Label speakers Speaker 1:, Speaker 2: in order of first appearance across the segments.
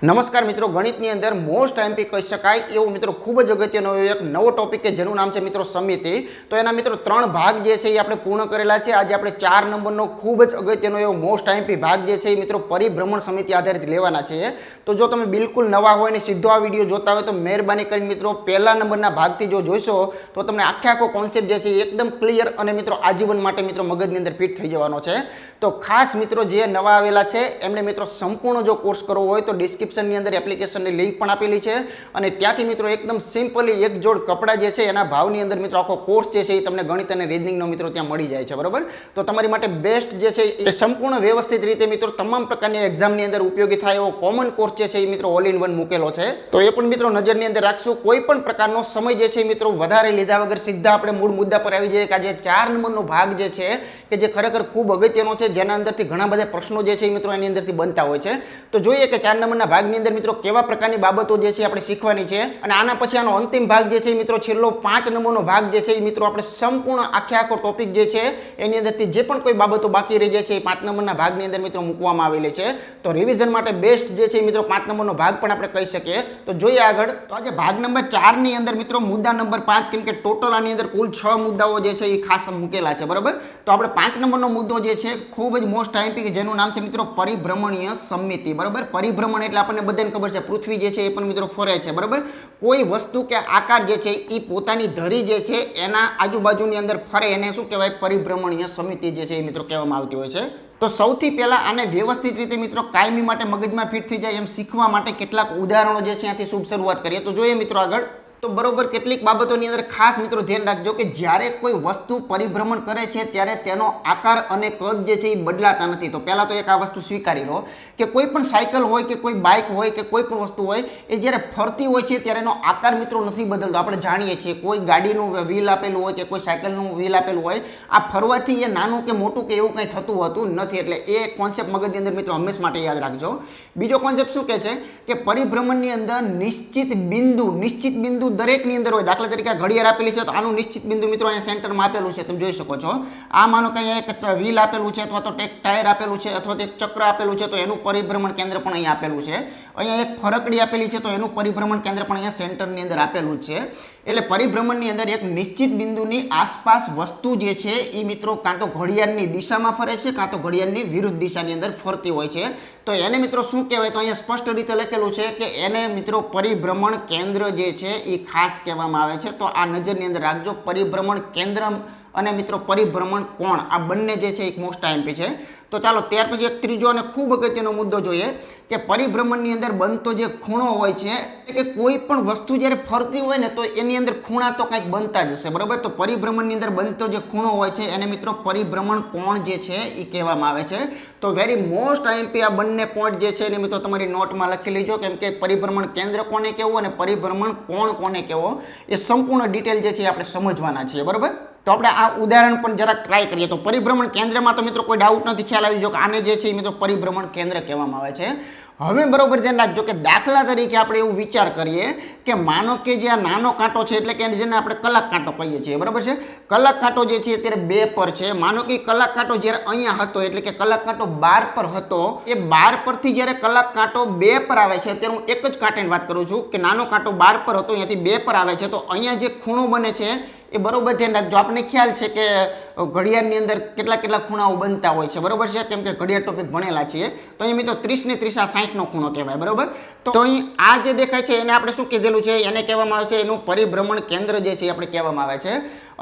Speaker 1: નમસ્કાર મિત્રો, ગણિતની અંદર મોસ્ટ એમપી કહી શકાય એવું મિત્રો ખૂબ જ અગત્યનો એક નવો ટોપિક કે જેનું નામ છે મિત્રો સમિતિ. તો એના મિત્રો 3 ભાગ જે છે એ આપણે પૂર્ણ કરેલા છે. આજે આપણે 4 નંબરનો ખૂબ જ અગત્યનો એવો મોસ્ટ એમપી ભાગ જે છે એ મિત્રો પરિભ્રમણ સમિતિ આધારિત લેવાના છે. તો જો તમે બિલકુલ નવા હોય ને સીધો આ વિડીયો જોતા હોય તો મહેરબાની કરીને મિત્રો પહેલા નંબરના ભાગથી જો જોશો તો તમને આખો કોન્સેપ્ટ જે છે એ એકદમ ક્લિયર અને મિત્રો આજીવન માટે મિત્રો મગજની અંદર ફિટ થઈ જવાનો છે. તો ખાસ મિત્રો જે નવા આવેલા છે એમને મિત્રો સંપૂર્ણ જો કોર્સ કરવો હોય તો ડિસ્ક્રિપ્શનની અંદર એપ્લિકેશનની લિંક પણ આપેલી છે અને ત્યાંથી મિત્રો એકદમ સિમ્પલી એક જોડ કપડાં જે છે એના ભાવની અંદર મિત્રો આખો કોર્સ જે છે એ તમને ગણિત અને રીઝનિંગનો મિત્રો ત્યાં મળી જાય છે. બરાબર, તો તમારી માટે બેસ્ટ જે છે એ સંપૂર્ણ વ્યવસ્થિત રીતે મિત્રો તમામ પ્રકારની એક્ઝામની અંદર ઉપયોગી થાય એવો કોમન કોર્સ જે છે એ મિત્રો ઓલ ઇન વન મૂકેલો છે. તો એ પણ મિત્રો નજરની અંદર રાખશું. કોઈ પણ પ્રકારનો સમય જે છે મિત્રો વધારે લીધા વગર સીધા આપણે મૂળ મુદ્દા પર આવી જઈએ કે આજે 4 નંબરનો ભાગ જે છે કે જે ખરેખર ખૂબ અગત્યનો છે, જેના અંદરથી ઘણા બધા પ્રશ્નો જે છે એ મિત્રો એની અંદરથી બનતા હોય છે. તો જોઈએ કે 4 નંબરના ભાગની અંદર મિત્રો કેવા પ્રકારની બાબતો જે છે આપણે શીખવાની છે અને આના પછી આનો અંતિમ ભાગ જે છે મિત્રો છેલ્લો 5 નંબરનો ભાગ જે છે એ મિત્રો આપણે સંપૂર્ણ આખો ટોપિક જે છે એની અંદરથી જે પણ કોઈ બાબતો બાકી રહી જાય છે એ 5 નંબરના ભાગની અંદર મિત્રો મૂકવામાં આવેલી છે. તો રિવિઝન માટે બેસ્ટ જે છે મિત્રો 5 નંબરનો ભાગ પણ આપણે કહી શકીએ. તો જોઈએ આગળ. તો આજે ભાગ નંબર 4 ની અંદર મિત્રો મુદ્દા નંબર 5, કેમ કે ટોટલ આની અંદર કુલ 6 મુદ્દાઓ જે છે એ ખાસ મૂકેલા છે. બરાબર, તો આપણે 5 નંબરનો મુદ્દો જે છે ખૂબ જ મોસ્ટ આઈમ્પી કે જેનું નામ છે મિત્રો પરિભ્રમણીય સમિતિ. બરાબર, પરિભ્રમણ એટલે આપણને બધાને ખબર છે પૃથ્વી જે છે એ પણ મિત્રો ફરે છે. બરાબર, કોઈ વસ્તુ કે આકાર જે છે એ પોતાની ધરી જે છે એના આજુબાજુની અંદર ફરે એને શું કહેવાય? પરિભ્રમણીય સમિતિ જે છે એ મિત્રો કહેવામાં આવતી હોય છે. તો સૌથી પહેલા આને વ્યવસ્થિત રીતે મિત્રો કાયમી માટે મગજમાં ફિટ થઈ જાય એમ શીખવા માટે કેટલાક ઉદાહરણો જે છે ત્યાંથી શુભ શરૂઆત કરીએ. તો જોઈએ મિત્રો આગળ. તો બરોબર કેટલીક બાબતોની અંદર ખાસ મિત્રો ધ્યાન રાખજો કે જ્યારે કોઈ વસ્તુ પરિભ્રમણ કરે છે ત્યારે તેનો આકાર અને કદ જે છે એ બદલાતા નથી. તો પહેલા તો એક આ વસ્તુ સ્વીકારી લો કે કોઈ પણ સાયકલ હોય કે કોઈ બાઇક હોય કે કોઈ પણ વસ્તુ હોય એ જ્યારે ફરતી હોય છે ત્યારે એનો આકાર મિત્રો નથી બદલતો. આપણે જાણીએ છીએ કોઈ ગાડીનું વ્હીલ આપેલું હોય કે કોઈ સાયકલનું વ્હીલ આપેલું હોય, આ ફરવાથી એ નાનું કે મોટું કે એવું કંઈ થતું હોતું નથી. એટલે એ કોન્સેપ્ટ મગજની અંદર મિત્રો હંમેશા માટે યાદ રાખજો. બીજો કોન્સેપ્ટ શું કહે છે કે પરિભ્રમણની અંદર નિશ્ચિત બિંદુ દરેકની અંદર હોય. દાખલા તરીકે ઘડિયાળ આપેલી છે તો આનું નિશ્ચિત બિંદુ મિત્રો અહીંયા સેન્ટરમાં આપેલું છે, તમે જોઈ શકો છો. આ માનો કે અહીંયા એક વ્હીલ આપેલું છે અથવા તો એક ટાયર આપેલું છે અથવા તો એક ચક્ર આપેલું છે તો એનું પરિભ્રમણ કેન્દ્ર પણ અહીંયા આપેલું છે. અહીંયા એક ફરકડી આપેલી છે તો એનું પરિભ્રમણ કેન્દ્ર પણ અહીંયા સેન્ટરની અંદર આપેલું છે. એટલે પરિભ્રમણની અંદર એક નિશ્ચિત બિંદુની આસપાસ વસ્તુ જે છે એ મિત્રો કાં તો ઘડિયાળની દિશામાં ફરે છે કાં તો ઘડિયાળની વિરુદ્ધ દિશાની અંદર ફરતી હોય છે. તો એને મિત્રો શું કહેવાય? તો અહીંયા સ્પષ્ટ રીતે લખેલું છે કે એને મિત્રો પરિભ્રમણ કેન્દ્ર જે છે એ ખાસ કહેવામાં આવે છે. તો આ નજરની અંદર રાખજો. પરિભ્રમણ કેન્દ્ર અને મિત્રો પરિભ્રમણ કોણ આ બંને જે છે એક મોસ્ટ આઈમ્પી છે. તો ચાલો ત્યાર પછી એક ત્રીજો અને ખૂબ અગત્યનો મુદ્દો જોઈએ કે પરિભ્રમણની અંદર બનતો જે ખૂણો હોય છે કે કોઈ પણ વસ્તુ જ્યારે ફરતી હોય ને તો એની અંદર ખૂણા તો કંઈક બનતા જ હશે. બરાબર, તો પરિભ્રમણની અંદર બનતો જે ખૂણો હોય છે એને મિત્રો પરિભ્રમણ કોણ જે છે એ કહેવામાં આવે છે. તો વેરી મોસ્ટ આઈમ્પી આ બંને પોઈન્ટ જે છે એને મિત્રો તમારી નોટમાં લખી લેજો, કેમ કે પરિભ્રમણ કેન્દ્ર કોને કહેવું અને પરિભ્રમણ કોણ કોને કહેવો એ સંપૂર્ણ ડિટેલ જે છે આપણે સમજવાના છીએ. બરાબર, તો આપણે આ ઉદાહરણ પણ જરાક ટ્રાય કરીએ. તો પરિભ્રમણ કેન્દ્રમાં તો મિત્રો કોઈ ડાઉટ નથી, ખ્યાલ આવી ગયો કે આને જે છે એ મિત્રો પરિભ્રમણ કેન્દ્ર કહેવામાં આવે છે. હવે બરોબર ધ્યાન રાખજો કે દાખલા તરીકે આપણે એવું વિચાર કરીએ કે માનો કે જે આ નાનો કાંટો છે એટલે કે જેને આપણે કલાક કાંટો કહીએ છીએ. બરાબર છે, કલાક કાંટો જે છે અત્યારે 2 પર છે. માનો કે કલાક કાંટો જ્યારે અહીંયા હતો એટલે કે કલાક કાંટો 12 પર હતો, એ 12 પરથી જ્યારે કલાક કાંટો 2 પર આવે છે, અત્યારે હું એક જ કાંટાની વાત કરું છું કે નાનો કાંટો 12 પર હતો અહીંયાથી 2 પર આવે છે, તો અહીંયા જે ખૂણો બને છે એ બરોબર ધ્યાન રાખજો. આપણને ખ્યાલ છે કે ઘડિયાળની અંદર કેટલા ખૂણાઓ બનતા હોય છે. બરોબર છે, કેમ કે ઘડિયાળ ટોપિક ભણેલા છીએ. તો અહીં મિત્રો 30 ને 30 આ 60નો ખૂણો કહેવાય. બરોબર, તો અહીં આ જે દેખાય છે એને આપણે શું કીધેલું છે? એને કહેવામાં આવે છે એનું પરિભ્રમણ કેન્દ્ર જે છે એ આપણે કહેવામાં આવે છે.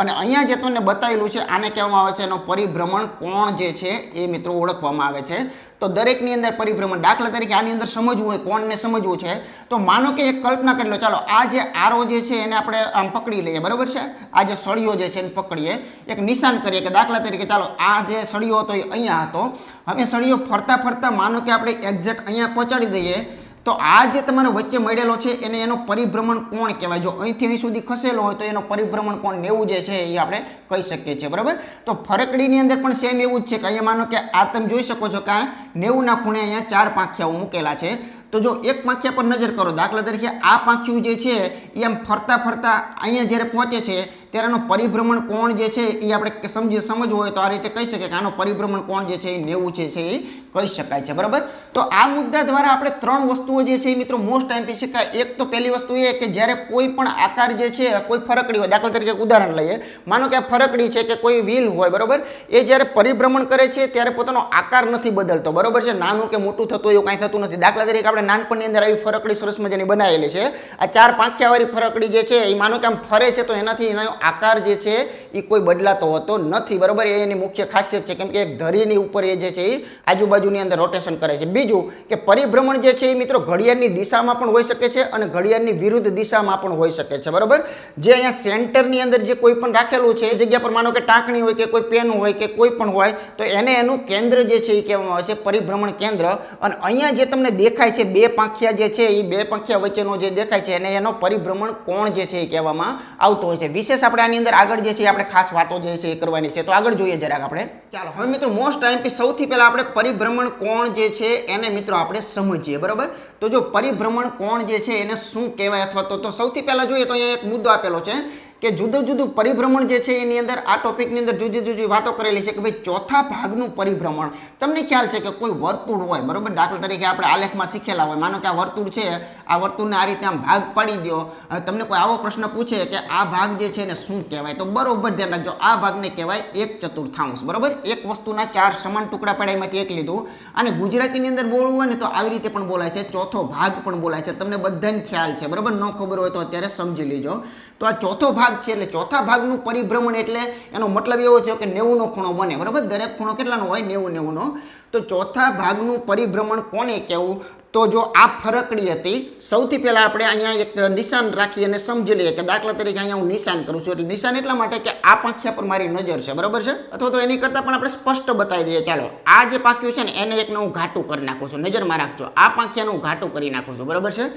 Speaker 1: અને અહીંયા જે તમને બતાવેલું છે આને કહેવામાં આવે છે એનો પરિભ્રમણ કોણ જે છે એ મિત્રો ઓળખવામાં આવે છે. તો દરેકની અંદર પરિભ્રમણ, દાખલા તરીકે આની અંદર સમજવું હોય, કોણને સમજવું છે તો માનો કે એક કલ્પના કરી લો. ચાલો આ જે આરો જે છે એને આપણે આમ પકડી લઈએ. બરાબર છે, આ જે સળિયો જે છે એને પકડીએ, એક નિશાન કરીએ કે દાખલા તરીકે ચાલો આ જે સળિયો હતો એ અહીંયા હતો. હવે સળિયો ફરતા ફરતા માનો કે આપણે એક્ઝેક્ટ અહીંયા પહોંચાડી દઈએ તો આ જે તમારે વચ્ચે મળેલો છે એને એનો પરિભ્રમણ કોણ કહેવાય. જો અહીંથી અહીં સુધી ખસેલો હોય તો એનો પરિભ્રમણ કોણ 90 જે છે એ આપણે કહી શકીએ છીએ. બરાબર, તો ફરકડીની અંદર પણ સેમ એવું જ છે કે અહીંયા માનો કે આ તમે જોઈ શકો છો કે 90ના ખૂણે અહીંયા 4 પાંખિયાઓ મૂકેલા છે. તો જો એક પાંખિયા પર નજર કરો, દાખલા તરીકે આ પાંખિયું જે છે એ આમ ફરતા ફરતા અહીંયા જ્યારે પહોંચે છે ત્યારે આનો પરિભ્રમણ કોણ જે છે એ આપણે સમજવું હોય તો આ રીતે કહી શકીએ કે આનો પરિભ્રમણ કોણ જે છે એ 90 છે એ કહી શકાય છે, બરાબર. તો આ મુદ્દા દ્વારા આપણે ત્રણ વસ્તુઓ જે છે એ મિત્રો મોસ્ટ ટાઈમ પી શકાય. એક તો પહેલી વસ્તુ એ કે જ્યારે કોઈ પણ આકાર જે છે કોઈ ફરકડી હોય, દાખલા તરીકે ઉદાહરણ લઈએ, માનો કે આ ફરકડી છે કે કોઈ વ્હીલ હોય, બરાબર, એ જ્યારે પરિભ્રમણ કરે છે ત્યારે પોતાનો આકાર નથી બદલતો, બરાબર છે, નાનું કે મોટું થતું એવું કાંઈ થતું નથી. દાખલા તરીકે આપણે નાનપણની અંદર આવી ફરકડી સરસ મજાની બનાવેલી છે. આ 4 પાંખિયાવાળી ફરકડી જે છે એ માનો કે આમ ફરે છે તો એનાથી એનો આકાર જે છે એ કોઈ બદલાતો હોતો નથી, બરાબર. એ એની મુખ્ય ખાસિયત છે, કેમ કે એક ધરીની ઉપર એ જે છે એ આજુબાજુની અંદર રોટેશન કરે છે. બીજું કે પરિભ્રમણ જે છે એ મિત્રો ઘડિયાળની દિશામાં પણ હોઈ શકે છે અને ઘડિયાળની વિરુદ્ધ દિશામાં પણ હોઈ શકે છે, બરાબર. જે અહીંયા સેન્ટરની અંદર જે કોઈ પણ રાખેલું છે એ જગ્યા પર માનો કે ટાંકણી હોય કે કોઈ પેન હોય કે કોઈ પણ હોય તો એને એનું કેન્દ્ર જે છે એ કહેવામાં આવે છે પરિભ્રમણ કેન્દ્ર. અને અહીંયા જે તમને દેખાય છે બે પાંખિયા જે છે એ બે પાંખિયા વચ્ચેનો જે દેખાય છે એને એનો પરિભ્રમણ કોણ જે છે એ કહેવામાં આવતો હોય છે. વિશેષ આપણે આની અંદર આગળ જે છે આપણે ખાસ વાતો જે છે એ કરવાની છે, તો આગળ જોઈએ જરાક આપણે. ચાલો હવે મિત્રો મોસ્ટ ટાઈમ સૌથી પહેલા આપણે પરિભ્રમણ કોણ જે છે એને મિત્રો આપણે સમજીએ, બરાબર. તો જો પરિભ્રમણ કોણ જે છે એને શું કહેવાય અથવા તો સૌથી પહેલા જોઈએ તો અહીંયા એક મુદ્દો આપેલો છે કે જુદું જુદું પરિભ્રમણ જે છે એની અંદર આ ટોપિકની અંદર જુદી જુદી વાતો કરેલી છે કે ભાઈ ચોથા ભાગનું પરિભ્રમણ. તમને ખ્યાલ છે કે કોઈ વર્તુળ હોય, બરાબર, દાખલા તરીકે આપણે આલેખમાં શીખેલા હોય, માનો કે આ વર્તુળ છે, આ વર્તુળને આ રીતે આમ ભાગ પાડી દો. તમને કોઈ આવો પ્રશ્ન પૂછે કે આ ભાગ જે છે એને શું કહેવાય, તો બરોબર ધ્યાન રાખજો, આ ભાગને કહેવાય 1/4, બરાબર. એક વસ્તુના 4 સમાન ટુકડા પાડ્યા એમાંથી એક લીધું. અને ગુજરાતીની અંદર બોલવું હોય ને તો આવી રીતે પણ બોલાય છે, ચોથો ભાગ પણ બોલાય છે. તમને બધાને ખ્યાલ છે, બરાબર. ન ખબર હોય તો અત્યારે સમજી લેજો. તો આ ચોથો ભાગ છે એટલે ચોથા ભાગનું પરિભ્રમણ એટલે એનો મતલબ એવો થયો કે 90 નો ખૂણો બને, બરાબર. દરેક ખૂણો કેટલાનો હોય? 90 નો. તો ચોથા ભાગનું પરિભ્રમણ કોને કહેવું? તો જો આ ફરકડી હતી, સૌથી પહેલા આપણે અહીંયા એક નિશાન રાખી અને સમજી લઈએ કે દાખલા તરીકે અહીંયા હું નિશાન કરું છું. એટલે નિશાન એટલા માટે કે આ પાંખિયા પર મારી નજર છે, બરાબર છે. અથવા તો એની કરતાં પણ આપણે સ્પષ્ટ બતાવી દઈએ. ચાલો આ જે પાંખિયું છે ને એને એકને હું ઘાટું કરી નાખું છું, નજરમાં રાખજો, આ પાંખિયાનું હું ઘાટું કરી નાખું છું, બરાબર છે.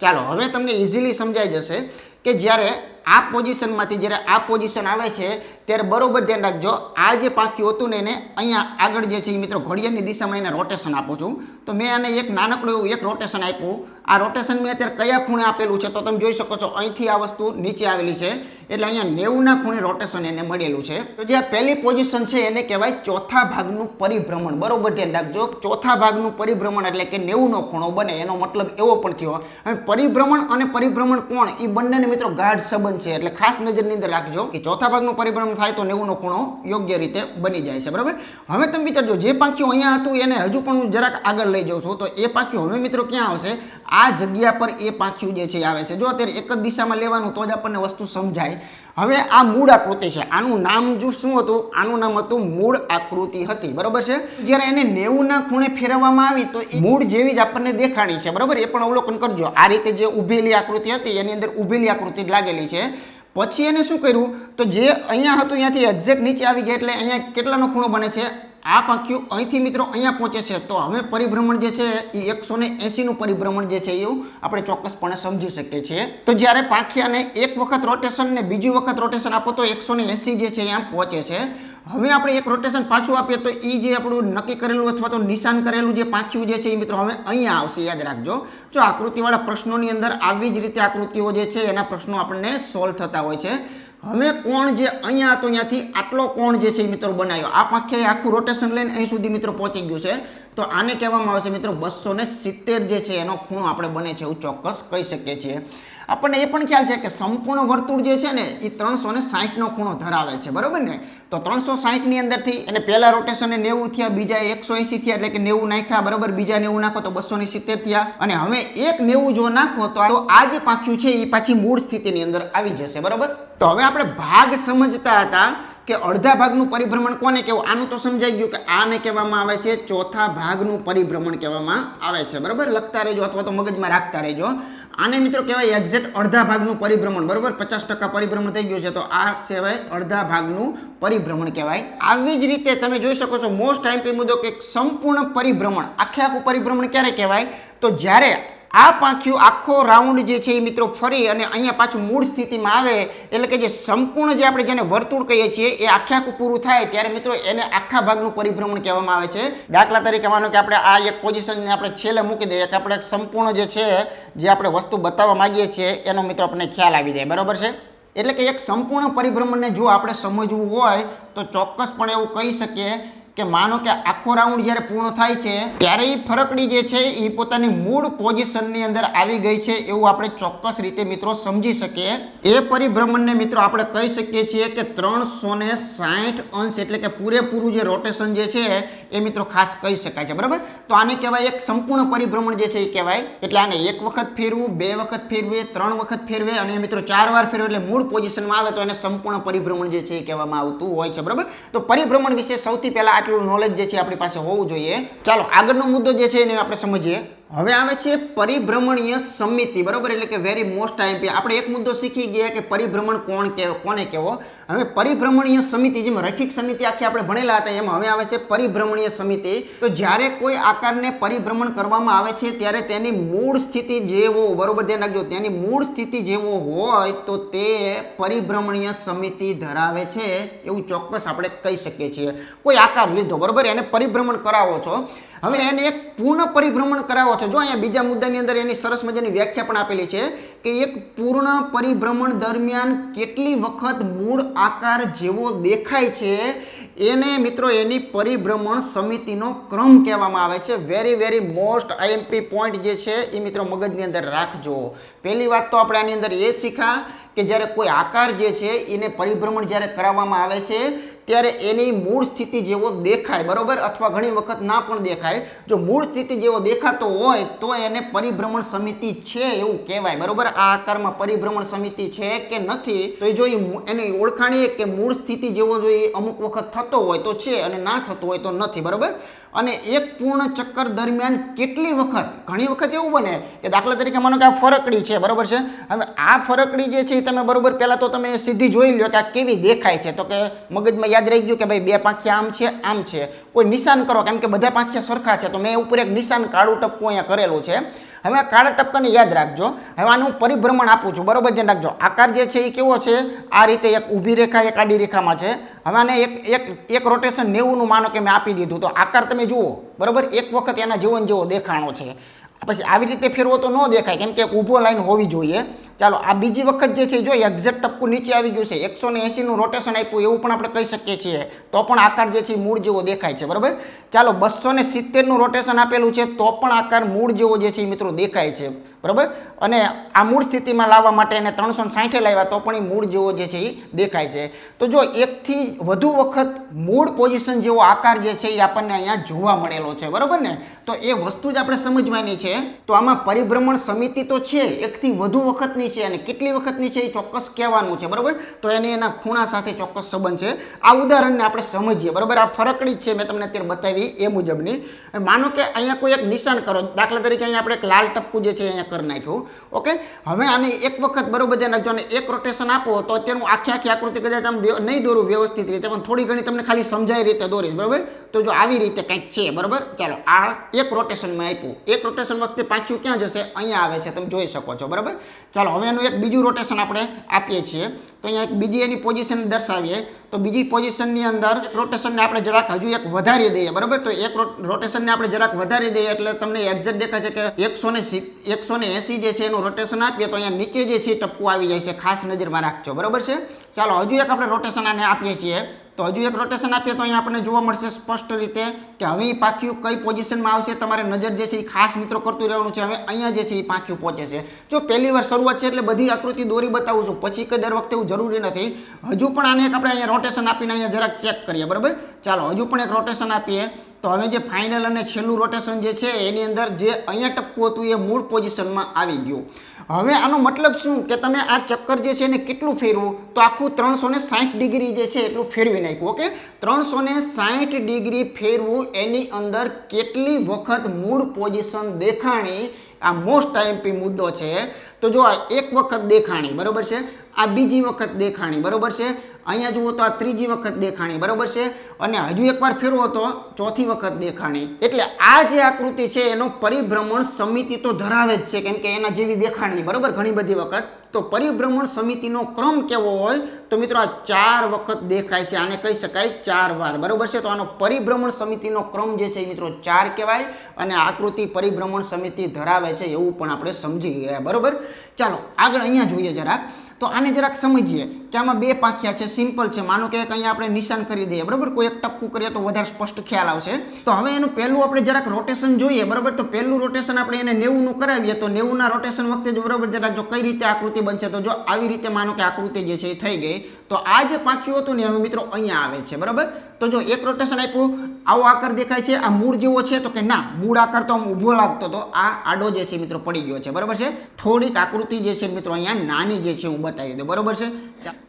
Speaker 1: ચાલો હવે તમને ઇઝીલી સમજાઈ જશે કે જ્યારે આ પોઝિશનમાંથી જ્યારે આ પોઝિશન આવે છે ત્યારે બરોબર ધ્યાન રાખજો, આ જે પાંખિયું હતું ને એને અહીંયા આગળ જે છે એ મિત્રો ઘડિયાળની દિશામાં એને રોટેશન આપું છું. તો મેં આને એક નાનકડું એવું એક રોટેશન આપ્યું. આ રોટેશન મેં અત્યારે કયા ખૂણે આપેલું છે તો તમે જોઈ શકો છો, અહીંથી આ વસ્તુ નીચે આવેલી છે એટલે અહીંયા 90 ના ખૂણે રોટેશન એને મળેલું છે. તો જે આ પહેલી પોઝિશન છે એને કહેવાય ચોથા ભાગનું પરિભ્રમણ. બરોબર ધ્યાન રાખજો, ચોથા ભાગનું પરિભ્રમણ એટલે કે 90 નો ખૂણો બને, એનો મતલબ એવો પણ થયો. હવે પરિભ્રમણ અને પરિભ્રમણ કોણ એ બંનેને મિત્રો ગાઢ સંબંધ છે, એટલે ખાસ નજરની અંદર રાખજો કે ચોથા ભાગનું પરિભ્રમણ થાય તો 90 નો ખૂણો યોગ્ય રીતે બની જાય છે, બરાબર. હવે તમે વિચારજો, જે પાંખિયું અહીંયા હતું એને હજુ પણ હું જરાક આગળ લઈ જાઉં છું. તો એ પાંખિયું હવે મિત્રો ક્યાં આવશે? આ જગ્યા પર એ પાંખિયું જે છે આવે છે. જો અત્યારે એક જ દિશામાં લેવાનું તો જ આપણને વસ્તુ સમજાય. હવે આ મૂળ આકૃતિ છે, આનું નામ જો શું હતું? આનું નામ હતું મૂળ આકૃતિ હતી, બરાબર છે. જ્યારે એને 90 ના ખૂણે ફેરવવામાં આવી તો એ મૂળ જેવી જ આપણને દેખાણી છે, બરાબર. એ પણ અવલોકન કરજો. આ રીતે જે ઊભેલી આકૃતિ હતી એની અંદર ઊભેલી આકૃતિ લાગેલી છે. પછી એને શું કર્યું? તો જે અહીંયા હતું ત્યાંથી એક્ઝેક્ટ નીચે આવી ગયા એટલે અહીંયા કેટલાનો ખૂણો બને છે? આ પાંખિયું અહીંથી મિત્રો અહીંયા પહોંચે છે. તો હવે પરિભ્રમણ જે છે એ 180 નું પરિભ્રમણ જે છે એવું આપણે ચોક્કસપણે સમજી શકીએ છીએ. તો જ્યારે પાંખિયાને એક વખત રોટેશન ને બીજી વખત રોટેશન આપો તો 180 જે છે અહીંયા પહોંચે છે. હવે આપણે એક રોટેશન પાછું આપીએ તો એ જે આપણું નક્કી કરેલું અથવા તો નિશાન કરેલું જે પાંખિયું જે છે એ મિત્રો હવે અહીંયા આવશે, યાદ રાખજો. જો આકૃતિવાળા પ્રશ્નોની અંદર આવી જ રીતે આકૃતિઓ જે છે એના પ્રશ્નો આપણને સોલ્વ થતા હોય છે. હવે કોણ જે અહીંયા હતો ત્યાંથી આટલો કોણ જે છે એ મિત્રો બનાવ્યો, આ પાંખિયાએ આખું રોટેશન લઈને અહીં સુધી મિત્રો પહોંચી ગયું છે. તો આને કહેવામાં આવે છે મિત્રો 270 જે છે એનો ખૂણો આપણે બને છે એવું ચોક્કસ કહી શકીએ છીએ. આપણને એ પણ ખ્યાલ છે કે સંપૂર્ણ વર્તુળ જે છે ને એ 360 નો ખૂણો ધરાવે છે, બરોબર ને. તો 360 ની અંદરથી એને પહેલા રોટેશન 90 થયા, બીજા 180 થયા એટલે કે 90 નાખ્યા, બરાબર. બીજા 90 નાખો તો 270 થયા. અને હવે એક 90 જો નાખો તો આ જે પાંખિયું છે એ પાછી મૂળ સ્થિતિની અંદર આવી જશે, બરાબર. તો હવે આપણે ભાગ સમજતા હતા કે અડધા ભાગનું પરિભ્રમણ કોને કહેવું? આનું તો સમજાઈ ગયું કે આને કહેવામાં આવે છે ચોથા ભાગનું પરિભ્રમણ કહેવામાં આવે છે, બરાબર. લખતા રહેજો અથવા તો મગજમાં રાખતા રહેજો. આને મિત્રો કહેવાય એક્ઝેક્ટ અડધા ભાગનું પરિભ્રમણ, બરાબર. 50% પરિભ્રમણ થઈ ગયું છે તો આ કહેવાય અડધા ભાગનું પરિભ્રમણ કહેવાય. આવી જ રીતે તમે જોઈ શકો છો મોસ્ટ ટાઈમ મુદ્દો કે સંપૂર્ણ પરિભ્રમણ, આખે આખું પરિભ્રમણ ક્યારે કહેવાય? તો જ્યારે આ પાંખિયું આખો રાઉન્ડ જે છે એ મિત્રો ફરી અને અહીંયા પાછું મૂળ સ્થિતિમાં આવે એટલે કે જે સંપૂર્ણ જે આપણે જેને વર્તુળ કહીએ છીએ એ આખે આખું પૂરું થાય ત્યારે મિત્રો એને આખા ભાગનું પરિભ્રમણ કહેવામાં આવે છે. દાખલા તરીકે માનો કે આપણે આ એક પોઝિશનને આપણે છેલ્લે મૂકી દઈએ કે આપણે સંપૂર્ણ જે છે જે આપણે વસ્તુ બતાવવા માંગીએ છીએ એનો મિત્રો આપણને ખ્યાલ આવી જાય, બરાબર છે. એટલે કે એક સંપૂર્ણ પરિભ્રમણને જો આપણે સમજવું હોય તો ચોક્કસપણે એવું કહી શકીએ કે માનો કે આખો રાઉન્ડ જ્યારે પૂર્ણ થાય છે ત્યારે એ ફરકડી જે છે એ પોતાની મૂળ પોઝિશનની અંદર આવી ગઈ છે એવું આપણે ચોક્કસ રીતે મિત્રો સમજી શકીએ. એ પરિભ્રમણને મિત્રો આપણે કહી શકીએ છીએ કે 360 અંશ એટલે કે પૂરેપૂરું જે રોટેશન જે છે એ મિત્રો ખાસ કહી શકાય છે. બરાબર, તો આને કહેવાય એક સંપૂર્ણ પરિભ્રમણ જે છે એ કહેવાય. એટલે આને એક વખત ફેરવું, બે વખત ફેરવે, 3 વખત ફેરવે અને મિત્રો 4 વાર ફેરવે એટલે મૂળ પોઝિશનમાં આવે તો એને સંપૂર્ણ પરિભ્રમણ જે છે એ કહેવામાં આવતું હોય છે. બરાબર, તો પરિભ્રમણ વિશે સૌથી પહેલા નોલેજ જે છે આપણી પાસે હોવું જોઈએ. ચાલો આગળનો મુદ્દો જે છે એને આપણે સમજીએ. હવે આવે છે પરિભ્રમણીય સમિતિ. બરાબર, એટલે કે વેરી મોસ્ટ આઈએમપી. આપણે એક મુદ્દો શીખી ગયા કે પરિભ્રમણ કોને કહેવો. હવે પરિભ્રમણીય સમિતિ, જેમ રૈખિક સમિતિ આખી આપણે ભણેલા હતા એમ હવે આવે છે પરિભ્રમણીય સમિતિ. તો જ્યારે કોઈ આકારને પરિભ્રમણ કરવામાં આવે છે ત્યારે તેની મૂળ સ્થિતિ જેવો, બરોબર ધ્યાન રાખજો, તેની મૂળ સ્થિતિ જેવો હોય તો તે પરિભ્રમણીય સમિતિ ધરાવે છે એવું ચોક્કસ આપણે કહી શકીએ છીએ. કોઈ આકાર લીધો, બરોબર, એને પરિભ્રમણ કરાવો છો, હવે એને એક પૂર્ણ પરિભ્રમણ કરાવો છો. જો અહીંયા બીજા મુદ્દાની અંદર એની સરસ મજાની વ્યાખ્યા પણ આપેલી છે કે એક પૂર્ણ પરિભ્રમણ દરમિયાન કેટલી વખત મૂળ આકાર જેવો દેખાય છે એને મિત્રો એની પરિભ્રમણ સમિતિનો ક્રમ કહેવામાં આવે છે. વેરી મોસ્ટ આઈએમપી પોઈન્ટ જે છે એ મિત્રો મગજની અંદર રાખજો. પહેલી વાત તો આપણે આની અંદર એ શીખ્યા કે જ્યારે કોઈ આકાર જે છે એને પરિભ્રમણ જ્યારે કરાવવામાં આવે છે ત્યારે એની મૂળ સ્થિતિ જેવો દેખાય, બરોબર, અથવા ઘણી વખત ના પણ દેખાય. જો મૂળ સ્થિતિ જેવો દેખાતો હોય તો એને પરિભ્રમણ સમિતિ છે એવું કહેવાય. બરોબર, આ આકારમાં પરિભ્રમણ સમિતિ છે કે નથી તો એ જો એની ઓળખાણી કે મૂળ સ્થિતિ જેવો જો એ અમુક વખત થતો હોય તો છે અને ના થતો હોય તો નથી. બરોબર, અને એક પૂર્ણ ચક્કર દરમિયાન કેટલી વખત, ઘણી વખત એવું બને કે દાખલા તરીકે માનો કે આ ફરકડી છે, બરોબર છે. હવે આ ફરકડી જે છે તમે બરોબર પહેલા તો તમે સીધી જોઈ લો કે આ કેવી દેખાય છે. તો કે મગજમાં યાદ રહી ગયું કે ભાઈ બે પાંખિયા આમ છે આમ છે. કોઈ નિશાન કરો, કેમ કે બધા પાંખિયા સરખા છે તો મેં ઉપર એક નિશાન કાળું ટપકું અહીંયા કરેલું છે. હવે આ કાળા ટપકાને યાદ રાખજો. હવે આનું પરિભ્રમણ આપું છું, બરોબર ધ્યાન રાખજો. આકાર જે છે એ કેવો છે, આ રીતે એક ઊભી રેખા એક આડી રેખામાં છે. હવે આને એક રોટેશન 90 નું માનો કે મેં આપી દીધું તો આકાર તમે જુઓ, બરોબર, એક વખત એના જેવો દેખાણો છે. પછી આવી રીતે ફેરવો તો ન દેખાય, કેમ કે એક ઊભો લાઈન હોવી જોઈએ. ચાલો આ બીજી વખત જે છે જો એક્ઝેક્ટ ટપકું નીચે આવી ગયું છે, 180 નું રોટેશન આપ્યું એવું પણ આપણે કહી શકીએ છીએ, તો પણ આકાર જે છે મૂળ જેવો દેખાય છે. બરોબર, ચાલો 270 નું રોટેશન આપેલું છે તો પણ આકાર મૂળ જેવો જે છે મિત્રો દેખાય છે. બરોબર, અને આ મૂળ સ્થિતિમાં લાવવા માટે એને 360 લાવ્યા તો પણ એ મૂળ જેવો જે છે એ દેખાય છે. તો જો એકથી વધુ વખત મૂળ પોઝિશન જેવો આકાર જે છે એ આપણને અહીંયા જોવા મળેલો છે. બરોબર ને, તો એ વસ્તુ જ આપણે સમજવાની છે. તો આમાં પરિભ્રમણ સમિતિ તો છે, એકથી વધુ વખતની છે અને કેટલી વખતની છે એ ચોક્કસ કહેવાનું છે. બરોબર, તો એને એના ખૂણા સાથે ચોક્કસ સંબંધ છે. આ ઉદાહરણને આપણે સમજીએ. બરોબર, આ ફરકડી જ છે, મેં તમને અત્યારે બતાવી એ મુજબની. માનો કે અહીંયા કોઈ એક નિશાન કરો, દાખલા તરીકે અહીંયા આપણે એક લાલ ટપકું જે છે અહીંયા કરી નાખ્યું. ઓકે, હવે આને એક વખત બરોબર ધ્યાન રાખજો અને એક રોટેશન આપો તો અત્યારે હું આખી આકૃતિ કદાચ આમ નહીં દોરું વ્યવસ્થિત રીતે, પણ થોડી ઘણી તમને ખાલી સમજાય રીતે દોરીશ. બરોબર, તો જો આવી રીતે કંઈક છે. બરોબર, ચાલો આ એક રોટેશનમાં આપ્યું, એક રોટેશન વખતે પાછું ક્યાં જશે, અહીંયા આવે છે, તમે જોઈ શકો છો. બરાબર, ચાલો હવે એનું એક બીજું રોટેશન આપણે આપીએ છીએ તો અહીંયા એક બીજી એની પોઝિશન દર્શાવીએ. તો બીજી પોઝિશનની અંદર એક રોટેશનને આપણે જરાક હજુ એક વધારી દઈએ. બરાબર, તો એક રોટેશનને આપણે જરાક વધારી દઈએ એટલે તમને એક્ઝેક્ટ દેખાય છે કે 180 જે છે એનું રોટેશન આપીએ તો અહીંયા નીચે જે છે ટપકું આવી જાય છે. ખાસ નજરમાં રાખજો. બરાબર છે, ચાલો હજુ એક આપણે રોટેશન આને આપીએ છીએ તો હજુ એક રોટેશન આપીએ તો અહીંયા આપણને જોવા મળશે સ્પષ્ટ રીતે કે હવે એ પાંખિયું કઈ પોઝિશનમાં આવશે. તમારે નજર જે છે એ ખાસ મિત્રો કરતું રહેવાનું છે. હવે અહીંયા જે છે એ પાંખિયું પહોંચે છે. જો પહેલી વાર શરૂઆત છે એટલે બધી આકૃતિ દોરી બતાવું છું, પછી કે દર વખતે એવું જરૂરી નથી. હજુ પણ આને એક આપણે અહીંયા રોટેશન આપીને અહીંયા જરાક ચેક કરીએ. બરાબર, ચાલો હજુ પણ એક રોટેશન આપીએ તો હવે જે ફાઇનલ અને છેલ્લું રોટેશન જે છે એની અંદર જે અહીંયા ટપકું હતું એ મૂળ પોઝિશનમાં આવી ગયું. હવે આનો મતલબ શું કે તમે આ ચક્કર જે છે એને કેટલું ફેરવું તો આખું 360 ડિગ્રી જે છે એટલું ફેરવી નાખ્યું. ઓકે, 360 ડિગ્રી ફેરવું એની અંદર કેટલી વખત મૂળ પોઝિશન દેખાણી, આ મોસ્ટ આઈએમપી મુદ્દો છે. તો જો આ એક વખત દેખાણી, બરોબર છે, આ બીજી વખત દેખાણી, બરોબર છે, અહીંયા જુઓ તો આ ત્રીજી વખત દેખાણી, બરોબર છે, અને હજુ એકવાર ફેરવો તો ચોથી વખત દેખાણી. એટલે આ જે આકૃતિ છે એનો પરિભ્રમણ સમિતિ તો ધરાવે જ છે, કેમ કે એના જેવી દેખાણી, બરોબર, ઘણી બધી વખત. તો પરિભ્રમણ સમિતિનો ક્રમ કેવો હોય તો મિત્રો આ 4 વખત દેખાય છે, આને કહી શકાય 4 વાર. બરોબર છે, તો આનો પરિભ્રમણ સમિતિનો ક્રમ જે છે મિત્રો 4 કહેવાય અને આકૃતિ પરિભ્રમણ સમિતિ ધરાવે છે એવું પણ આપણે સમજી ગયા. બરોબર, ચાલો આગળ અહીંયા જોઈએ જરાક, તો આને જરાક સમજીએ કે આમાં બે પાંખિયા છે, સિમ્પલ છે. માનો કે અહીંયા આપણે નિશાન કરી દઈએ, બરાબર, કોઈ એક ટપકું કરીએ તો વધારે સ્પષ્ટ ખ્યાલ આવશે. તો હવે એનું પહેલું આપણે જરાક રોટેશન જોઈએ, બરાબર. તો પહેલું રોટેશન આપણે એને 90 નું કરાવીએ તો 90 ના રોટેશન વખતે જો, બરાબર, જરાક જો કઈ રીતે આકૃતિ બનશે, તો જો આવી રીતે માનો કે આકૃતિ જે છે એ થઈ ગઈ. તો આ જે પાંખિયું હતું ને હવે મિત્રો અહીંયા આવે છે, બરાબર. તો જો એક રોટેશન આપ્યું, આવો આકાર દેખાય છે, આ મૂળ જેવો છે, તો કે ના, મૂળ આકાર તો આમ ઊભો લાગતો તો આ આડો જે છે મિત્રો પડી ગયો છે, બરાબર છે. થોડીક આકૃતિ જે છે મિત્રો અહીંયા નાની જે છે હું બતાવી દઉં, બરાબર છે.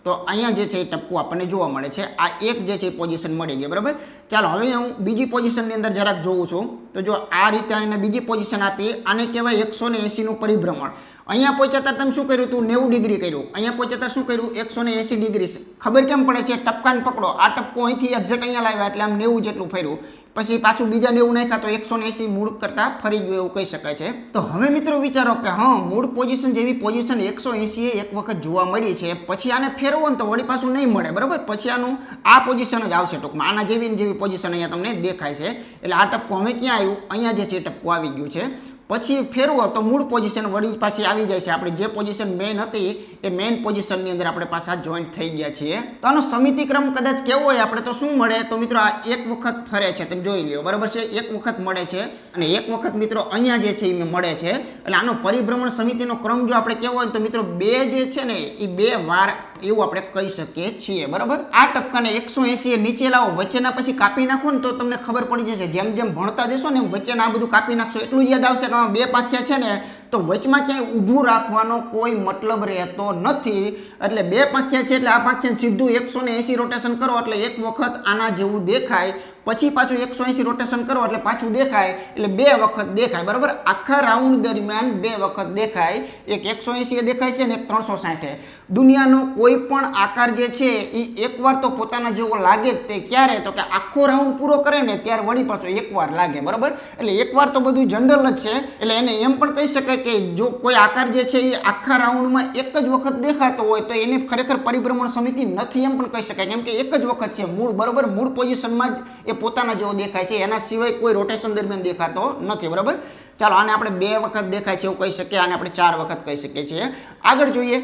Speaker 1: તો અહીંયા જે છે એ ટપકું આપણને જોવા મળે છે. આ એક જે છે પોઝિશન મળી ગઈ, બરાબર. ચાલો હવે હું બીજી પોઝિશનની અંદર જરાક જોઉં છું. તો જો આ રીતે એને બીજી પોઝિશન આપી, આને કહેવાય 180 નું પરિભ્રમણ. અહીંયા પહોંચ્યા ત્યારે તમે શું કર્યું હતું? 90 ડિગ્રી કર્યું. અહીંયા પહોંચ્યા ત્યારે શું કર્યું? 180 ડિગ્રી. ખબર કેમ પડે છે? ટપકાને પકડો, આ ટપકો અહીંથી એક્ઝેક્ટ અહીંયા લાવ્યા એટલે આમ 90 જેટલું ફર્યું, પછી પાછું બીજા 90 નાખ્યા તો 180 મૂળ કરતા ફરી ગયું એવું કહી શકાય છે. તો હવે મિત્રો વિચારો કે હા, મૂળ પોઝિશન જેવી પોઝિશન 180 એક વખત જોવા મળી છે, પછી આને ફેરવો ને તો વળી પાછું નહીં મળે, બરાબર. પછી આનું આ પોઝિશન જ આવશે ટૂંકમાં, આના જેવી પોઝિશન અહીંયા તમને દેખાય છે. એટલે આ ટપકો હવે ક્યાં આવ્યું? અહીંયા જે છે ટપકો આવી ગયું છે. પછી ફેરવો તો મૂળ પોઝિશન વળી પાછી આવી જાય છે. આપણી જે પોઝિશન મેઇન હતી એ મેઇન પોઝિશનની અંદર આપણે પાછા જોઈન્ટ થઈ ગયા છીએ. તો આનો સમિતિક્રમ કદાચ કેવો હોય આપણે તો શું મળે? તો મિત્રો આ એક વખત ફરે છે, તમે જોઈ લ્યો, બરાબર છે. એક વખત મળે છે અને એક વખત મિત્રો અહીંયા જે છે એ મળે છે. એટલે આનો પરિભ્રમણ સમિતિનો ક્રમ જો આપણે કેવો હોય તો મિત્રો બે જે છે ને એ બે વાર એવું આપણે કહી શકીએ છીએ, બરાબર. આ ટપકાને 180 એ નીચે લાવો, વચ્ચેના પછી કાપી નાખો ને તો તમને ખબર પડી જશે. જેમ જેમ ભણતા જશો ને વચ્ચેના આ બધું કાપી નાખશો એટલું જ યાદ આવશે કે બે પાંખિયા છે ને તો વચમાં ક્યાંય ઊભું રાખવાનો કોઈ મતલબ રહેતો નથી. એટલે બે પાંખિયા છે એટલે આ પાંખિયાને સીધું 180 રોટેશન કરો એટલે એક વખત આના જેવું દેખાય, પછી પાછું 180 રોટેશન કરો એટલે પાછું દેખાય, એટલે બે વખત દેખાય, બરાબર. આખા રાઉન્ડ દરમિયાન બે વખત દેખાય. એક 180 દેખાય છે અને એક 360. દુનિયાનો કોઈ પણ આકાર જે છે એ એકવાર તો પોતાના જેવો લાગે જ. તે ક્યારે? તો કે આખો રાઉન્ડ પૂરો કરે ને ત્યારે વળી પાછો એકવાર લાગે, બરાબર. એટલે એકવાર તો બધું જનરલ જ છે. એટલે એને એમ પણ કહી શકાય કે જો કોઈ આકાર જે છે એ આખા રાઉન્ડમાં એક જ વખત દેખાતો હોય તો એને ખરેખર પરિભ્રમણ સમિતિ નથી એમ પણ કહી શકાય, કેમ કે એક જ વખત છે મૂળ, બરાબર. મૂળ પોઝિશનમાં જ એ પોતાના જેવો દેખાય છે, એના સિવાય કોઈ રોટેશન દરમિયાન દેખાતો નથી, બરાબર. ચાલો આને આપણે બે વખત દેખાય છે એવું કહી શકીએ, આને આપણે 4 વખત કહી શકીએ છીએ. આગળ જોઈએ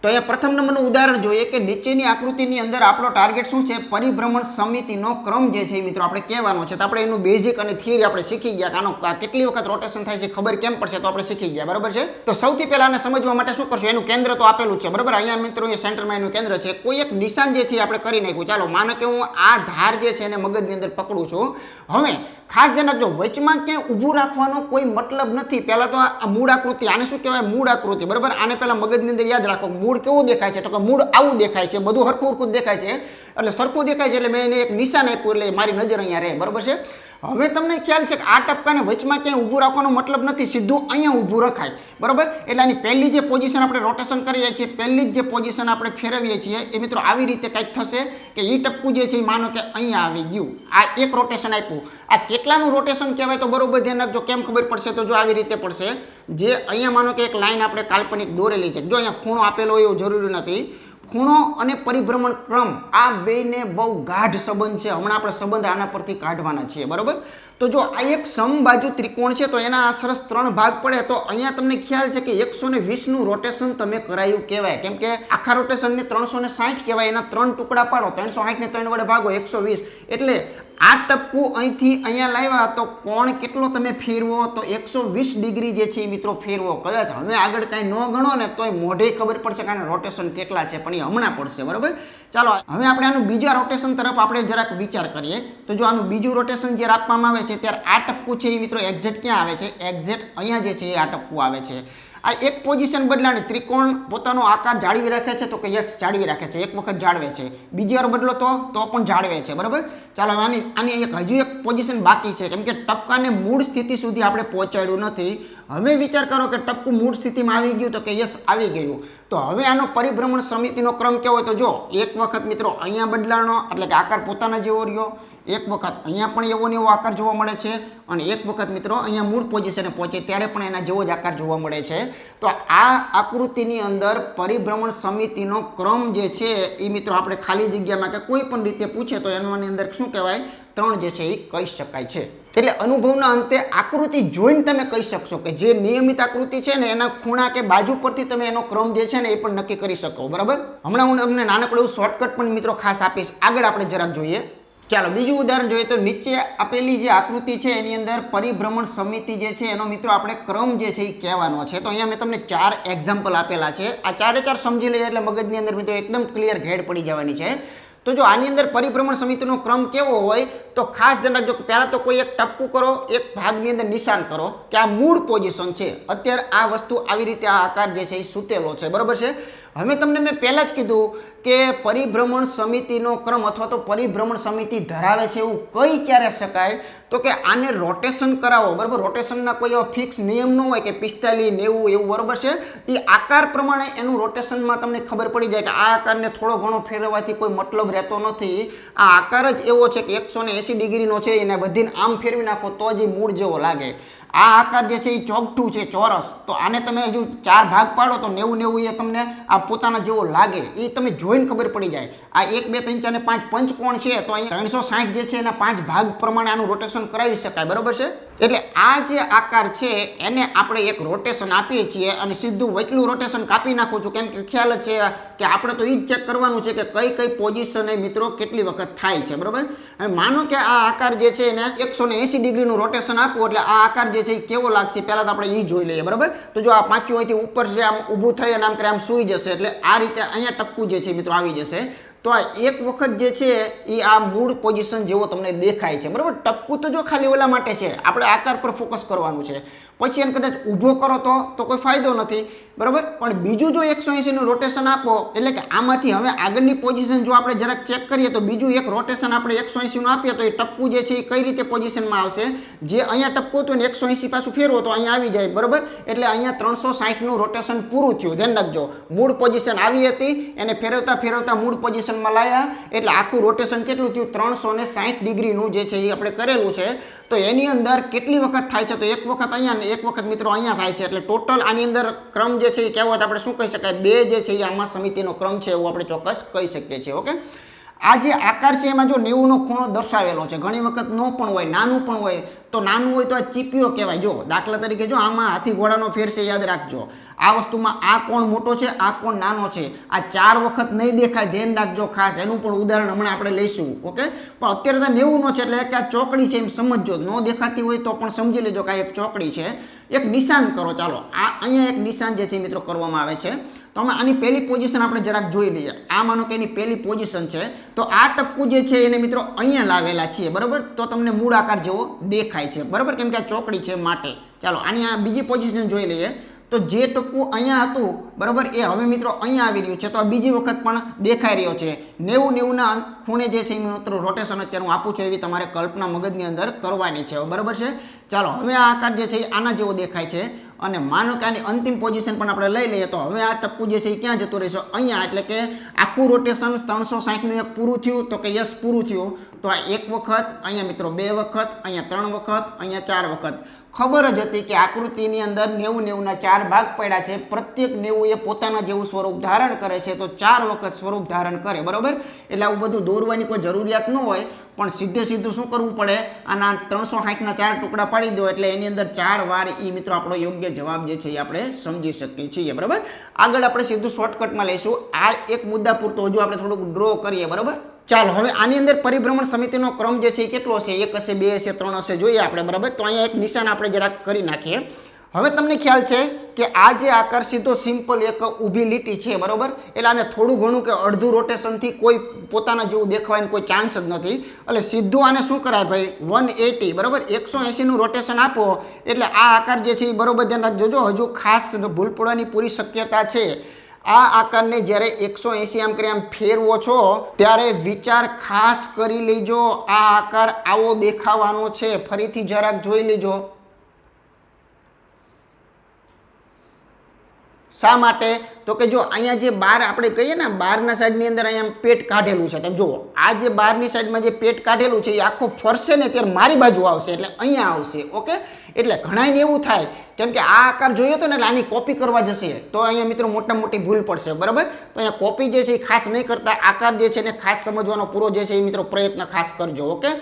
Speaker 1: તો અહીંયા પ્રથમ નંબરનું ઉદાહરણ જોઈએ કે નીચેની આકૃતિની અંદર આપણો ટાર્ગેટ શું છે? પરિભ્રમણ સમિતિનો ક્રમ જે છે એ મિત્રો આપણે કહેવાનો છે. તો આપણે એનું બેઝિક અને થિયરી આપણે શીખી ગયા કે આનો કેટલી વખત રોટેશન થાય છે ખબર કેમ પડશે, તો આપણે શીખી ગયા, બરાબર છે. તો સૌથી પહેલા આને સમજવા માટે શું કરશું? એનું કેન્દ્ર તો આપેલું છે, બરાબર. અહીંયા મિત્રો એ સેન્ટરમાં એનું કેન્દ્ર છે. કોઈ એક નિશાન જે છે આપણે કરી નાખ્યું. ચાલો માનો કે હું આ ધાર જે છે એને મગજની અંદર પકડું છું. હવે ખાસ ધ્યાન રાખજો, વચમાં ક્યાંય ઊભું રાખવાનો કોઈ મતલબ નથી. પહેલા તો આ મૂળ આકૃતિ, આને શું કહેવાય? મૂળ આકૃતિ, બરાબર. આને પહેલા મગજની અંદર યાદ રાખો. મૂળ કેવું દેખાય છે? તો કે મૂળ આવું દેખાય છે, બધું હરખું દેખાય છે. એટલે સરખું દેખાય છે એટલે મેં એને એક નિશાન આપ્યું એટલે મારી નજર અહીંયા રહે, બરાબર છે. હવે તમને ખ્યાલ છે કે આ ટપકાને વચમાં ક્યાંય ઊભું રાખવાનો મતલબ નથી, સીધું અહીંયા ઊભું રખાય, બરાબર. એટલે આની પહેલી જે પોઝિશન આપણે રોટેશન કરીએ છીએ, પહેલી જ જે પોઝિશન આપણે ફેરવીએ છીએ એ મિત્રો આવી રીતે કંઈક થશે કે એ ટપકું જે છે એ માનો કે અહીંયા આવી ગયું. આ એક રોટેશન આપ્યું. આ કેટલાનું રોટેશન કહેવાય તો બરોબર ધ્યાન રાખજો. કેમ ખબર પડશે? તો જો આવી રીતે પડશે. જે અહીંયા માનો કે એક લાઈન આપણે કાલ્પનિક દોરેલી છે, જો અહીંયા ખૂણો આપેલો હોય એવું જરૂરી નથી. ખૂણો અને પરિભ્રમણ ક્રમ આ બેને બહુ ગાઢ સંબંધ છે. હમણાં આપણે સંબંધ આના પરથી કાઢવાના છીએ, બરાબર. તો જો આ એક સમબાજુ ત્રિકોણ છે તો એના આ સરસ 3 ભાગ પડે તો અહીંયા તમને ખ્યાલ છે કે 120 નું રોટેશન તમે કરાયું કહેવાય, કેમ કે આખા રોટેશનને 360 કહેવાય. એના 3 ટુકડા પાડો, 360 ને 3 વડે ભાગો 120. એટલે આ ટપકું અહીંથી અહીંયા લાવ્યા તો કોણ કેટલો તમે ફેરવો તો 120 ડિગ્રી જે છે એ મિત્રો ફેરવો. કદાચ હવે આગળ કાંઈ ન ગણો ને તોય મોઢે ખબર પડશે કે રોટેશન કેટલા છે, પણ એ હમણાં પડશે, બરાબર. ચાલો હવે આપણે આનું બીજા રોટેશન તરફ આપણે જરાક વિચાર કરીએ. તો જો આનું બીજું રોટેશન જ્યારે આપવામાં આવે છે ત્યારે આ ટપકું છે એ મિત્રો એક્ઝેક્ટ ક્યાં આવે છે? એક્ઝેક્ટ અહીંયા જે છે એ આ ટપકું આવે છે. આ એક પોઝિશન બદલાણી, ત્રિકોણ પોતાનો આકાર જાળવી રાખે છે તો કે યસ જાળવી રાખે છે, એક વખત જાળવે છે. બીજી વાર બદલો તો પણ જાળવે છે, બરાબર. ચાલો આની હજુ એક પોઝિશન બાકી છે, કેમ કે ટપકાને મૂળ સ્થિતિ સુધી આપણે પહોંચાડ્યું નથી. હવે વિચાર કરો કે ટપકું મૂળ સ્થિતિમાં આવી ગયું તો કે યસ આવી ગયું. તો હવે આનો પરિભ્રમણ સમિતિનો ક્રમ કેવો હોય? તો જો એક વખત મિત્રો અહીંયા બદલાણો એટલે કે આકાર પોતાના જેવો રહ્યો, એક વખત અહીંયા પણ એવો ને એવો આકાર જોવા મળે છે, અને એક વખત મિત્રો અહીંયા મૂળ પોઝિશને પહોંચે ત્યારે પણ એના જેવો જ આકાર જોવા મળે છે. તો આ આકૃતિની અંદર પરિભ્રમણ સમિતિનો ક્રમ જે છે એ મિત્રો આપણે ખાલી જગ્યામાં કે કોઈ પણ રીતે પૂછે તો એની અંદર શું કહેવાય? 3 જે છે એ કહી શકાય છે. એટલે અનુભવના અંતે આકૃતિ જોઈને તમે કહી શકશો કે જે નિયમિત આકૃતિ છે ને એના ખૂણા કે બાજુ પરથી તમે એનો ક્રમ જે છે ને એ પણ નક્કી કરી શકો. બરાબર, હમણાં હું તમને નાનકડું એવું શોર્ટકટ પણ મિત્રો ખાસ આપીશ. આગળ આપણે જરાક જોઈએ. ચાલો બીજું ઉદાહરણ જોઈએ તો નીચે આપેલી જે આકૃતિ છે એની અંદર પરિભ્રમણ સમિતિ જે છે એનો મિત્રો આપણે ક્રમ જે છે એ કહેવાનો છે. તો અહીંયા મેં તમને 4 એક્ઝામ્પલ આપેલા છે. આ 4 સમજી લઈએ એટલે મગજની અંદર મિત્રો એકદમ ક્લિયર ઘેડ પડી જવાની છે. તો જો આની અંદર પરિભ્રમણ સમિતિનો ક્રમ કેવો હોય તો ખાસ ધ્યાન રાખજો કે પહેલાં તો કોઈ એક ટપકું કરો, એક ભાગની અંદર નિશાન કરો કે આ મૂળ પોઝિશન છે. અત્યારે આ વસ્તુ આવી રીતે આ આકાર જે છે એ સૂતેલો છે. બરાબર છે. હવે તમને મેં પહેલાં જ કીધું કે પરિભ્રમણ સમિતિનો ક્રમ અથવા તો પરિભ્રમણ સમિતિ ધરાવે છે એવું કઈ ક્યારે શકાય તો કે આને રોટેશન કરાવો. બરાબર, રોટેશનના કોઈ એવા ફિક્સ નિયમ ન હોય કે 45, 90 એવું. બરાબર છે. એ આકાર પ્રમાણે એનું રોટેશનમાં તમને ખબર પડી જાય કે આ આકારને થોડો ઘણો ફેરવવાથી કોઈ મતલબ રહેતો નથી. આ આકાર જ એવો છે કે 180 ડિગ્રીનો છે એને બધીને આમ ફેરવી નાખો તો જ મૂળ જેવો લાગે. આ આકાર જે છે એ ચોકઠું છે, ચોરસ. તો આને તમે હજુ 4 ભાગ પાડો તો 90 એ તમને આ પોતાના જેવો લાગે. એ તમે જોઈને ખબર પડી જાય. આ 1, 2, 3, 4 અને 5 પંચકોણ છે તો અહીંયા 360 જે છે એના 5 ભાગ પ્રમાણે આનું રોટેશન કરાવી શકાય. બરાબર છે. એટલે આ જે આકાર છે એને આપણે એક રોટેશન આપીએ છીએ અને સીધું વચલું રોટેશન કાપી નાખું છું. કેમ કે ખ્યાલ જ છે કે આપણે તો એ જ ચેક કરવાનું છે કે કઈ પોઝિશન એ મિત્રો કેટલી વખત થાય છે. બરાબર. હવે માનો કે આ આકાર જે છે એને 180 ડિગ્રીનું રોટેશન આપવું એટલે આ આકાર જે છે એ કેવો લાગશે પહેલાં તો આપણે એ જોઈ લઈએ. બરાબર. તો જો આ પાંખ્યું અહીંથી ઉપર છે આમ ઊભું થઈ અને આમ કરે આમ સૂઈ જશે એટલે આ રીતે અહીંયા ટપકું જે છે મિત્રો આવી જશે. તો આ એક વખત જે છે એ આ મૂળ પોઝિશન જેવો તમને દેખાય છે. બરાબર. ટપકું તો જો ખાલી ઓલા માટે છે, આપણે આકાર પર ફોકસ કરવાનું છે. પછી એને કદાચ ઊભો કરો તો કોઈ ફાયદો નથી. બરાબર. પણ બીજું જો 180 નું રોટેશન આપો એટલે કે આમાંથી હવે આગળની પોઝિશન જો આપણે જરાક ચેક કરીએ તો બીજું એક રોટેશન આપણે 180 નું આપીએ તો એ ટપકું જે છે એ કઈ રીતે પોઝિશનમાં આવશે. જે અહીંયા ટપકું હતું ને 180 પાછું ફેરવો તો અહીંયા આવી જાય. બરાબર. એટલે અહીંયા 360 નું રોટેશન પૂરું થયું. ધ્યાન રાખજો, મૂળ પોઝિશન આવી હતી એને ફેરવતા ફેરવતા મૂળ પોઝિશનમાં લાયા એટલે આખું રોટેશન કેટલું થયું 360 ડિગ્રીનું જે છે એ આપણે કરેલું છે. તો એની અંદર કેટલી વખત થાય છે તો એક વખત અહીંયા ને એક વખત મિત્રો અહીંયા થાય છે. એટલે ટોટલ આની અંદર ક્રમ જે છે એ કેવો આપણે શું કહી શકાય, 2 જે છે એ આમાં સમિતિનો ક્રમ છે એવું આપણે ચોક્કસ કહી શકીએ છીએ. ઓકે. આ જે આકાર છે એમાં જો 90 નો ખૂણો દર્શાવેલો છે. ઘણી વખત નો પણ હોય, નાનું પણ હોય. તો નાનું હોય તો આ ચીપિયો કહેવાય. જો દાખલા તરીકે જો આમાં હાથી ઘોડાનો ફેર છે યાદ રાખજો. આ વસ્તુમાં આ કોણ મોટો છે, આ કોણ નાનો છે. આ 4 વખત નહીં દેખાય, ધ્યાન રાખજો ખાસ. એનું પણ ઉદાહરણ હમણાં આપણે લઈશું. ઓકે. પણ અત્યારે તો 90 નો છે એટલે કે આ ચોકડી છે એમ સમજજો. નો દેખાતી હોય તો પણ સમજી લેજો કે આ એક ચોકડી છે. એક નિશાન કરો. ચાલો આ અહીંયા એક નિશાન જે છે મિત્રો કરવામાં આવે છે. તો અમે આની પહેલી પોઝિશન આપણે જરાક જોઈ લઈએ. આ માનો કે એની પહેલી પોઝિશન છે તો આ ટપકું જે છે એને મિત્રો અહીંયા લાવેલા છીએ. બરાબર. તો તમને મૂળ આકાર જેવો દેખાય છે. બરાબર. કેમ કે આ ચોકડી છે માટે. ચાલો આની આ બીજી પોઝિશન જોઈ લઈએ. તો જે ટપકું અહીંયા હતું બરાબર એ હવે મિત્રો અહીંયા આવી રહ્યું છે. તો આ બીજી વખત પણ દેખાઈ રહ્યો છે. 90 ના ખૂણે જે છે મિત્રો રોટેશન અત્યારે હું આપું છું એવી તમારે કલ્પના મગજની અંદર કરવાની છે. બરાબર છે. ચાલો હવે આ આકાર જે છે એ આના જેવો દેખાય છે. અને માનો કે આની અંતિમ પોઝિશન પણ આપણે લઈ લઈએ તો હવે આ ટપકું જે છે એ ક્યાં જતું રહેશે અહીંયા. એટલે કે આખું રોટેશન 360 નું એક પૂરું થયું તો કે યસ પૂરું થયું. તો આ એક વખત, અહીંયા મિત્રો 2 વખત, અહીંયા 3 વખત, અહીંયા 4 વખત. ખબર જ હતી કે આકૃતિની અંદર 90 ના 4 ભાગ પડ્યા છે. પ્રત્યેક 90 એ પોતાના જેવું સ્વરૂપ ધારણ કરે છે તો 4 વખત સ્વરૂપ ધારણ કરે. બરાબર. એટલે આવું બધું દોરવાની કોઈ જરૂરિયાત ન હોય પણ સીધે સીધું શું કરવું પડે, આના 360 ના 4 ટુકડા પાડી દો એટલે એની અંદર 4 વાર એ મિત્રો આપણો યોગ્ય જવાબ જે છે એ આપણે સમજી શકીએ છીએ. બરાબર. આગળ આપણે સીધું શોર્ટકટમાં લઈશું. આ એક મુદ્દા પૂરતો હજુ આપણે થોડુંક ડ્રો કરીએ. બરાબર. ચાલો હવે આની અંદર પરિભ્રમણ સમિતિનો ક્રમ જે છે એ કેટલો હશે, 1 હશે, 2 હશે, 3 હશે જોઈએ આપણે. બરાબર. તો અહીંયા એક નિશાન આપણે જરાક કરી નાખીએ. હવે તમને ખ્યાલ છે કે આ જે આકાર સીધો સિમ્પલ એક ઊભી લીટી છે. બરાબર. એટલે આને થોડું ઘણું કે અડધું રોટેશનથી કોઈ પોતાના જેવું દેખાવાનો કોઈ ચાન્સ જ નથી. એટલે સીધું આને શું કરાય ભાઈ 180. બરાબર. 180 નું રોટેશન આપો એટલે આ આકાર જે છે એ બરાબર ધ્યાન રાખજો. હજુ ખાસ ભૂલ પડવાની પૂરી શક્યતા છે. આ આકારને જ્યારે 180 આમ કરી આમ ફેરવો છો ત્યારે વિચાર ખાસ કરી લેજો. આ આકાર આવો દેખાવાનો છે. ફરીથી જરાક જોઈ લેજો. શા માટે તો કે જો અહીંયા જે બાર આપણે કહીએ ને બહારના સાઈડની અંદર અહીંયા પેટ કાઢેલું છે. તમે જુઓ આ જે બહારની સાઈડમાં જે પેટ કાઢેલું છે એ આખો ફરશે ને ત્યારે મારી બાજુ આવશે એટલે અહીંયા આવશે. ઓકે. એટલે ઘણાને એવું થાય કેમ કે આ આકાર જોયો હતો ને એટલે આની કોપી કરવા જશે તો અહીંયા મિત્રો મોટા મોટી ભૂલ પડશે. બરાબર. તો અહીંયા કોપી જે છે એ ખાસ નહીં કરતા આકાર જે છે એને ખાસ સમજવાનો પૂરો જે છે એ મિત્રો પ્રયત્ન ખાસ કરજો. ઓકે.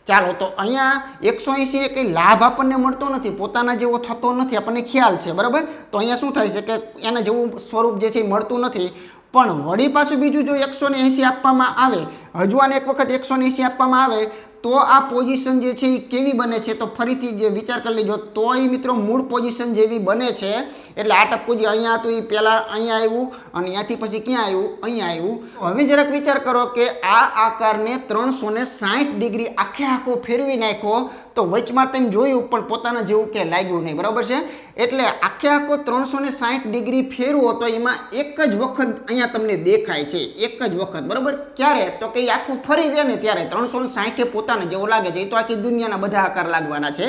Speaker 1: ચાલો તો અહીંયા 180 એ કંઈ લાભ આપણને મળતો નથી, પોતાના જેવો થતો નથી, આપણને ખ્યાલ છે બરાબર. તો અહીંયા શું થાય છે કે એના જેવું સ્વરૂપ જે છે એ મળતું નથી. પણ વળી પાછું બીજું જો 180 આપવામાં આવે, હજુ આને એક વખત 180 આપવામાં આવે તો આ પોઝિશન જે છે એ કેવી બને છે, તો ફરીથી જે વિચાર કરી લેજો તો એ મિત્રો મૂળ પોઝિશન જેવી બને છે. એટલે આ ટપકું જે અહીંયા હતું એ પહેલાં અહીંયા આવ્યું અને અહીંયાથી પછી ક્યાં આવ્યું, અહીંયા આવ્યું. હવે જરાક વિચાર કરો કે આ આકારને 360 ડિગ્રી આખે આખો ફેરવી નાખ્યો તો વચમાં તેમ જોયું પણ પોતાના જેવું કે લાગ્યું નહીં, બરાબર છે. એટલે આખે આખો 360 ડિગ્રી ફેરવો તો એમાં એક જ વખત અહીંયા તમને દેખાય છે, એક જ વખત, બરાબર. ક્યારે, તો કે આખું ફરી રહે ને ત્યારે 360 પોતાને જેવો લાગે છે. એ તો આખી દુનિયાના બધા આકાર લાગવાના છે.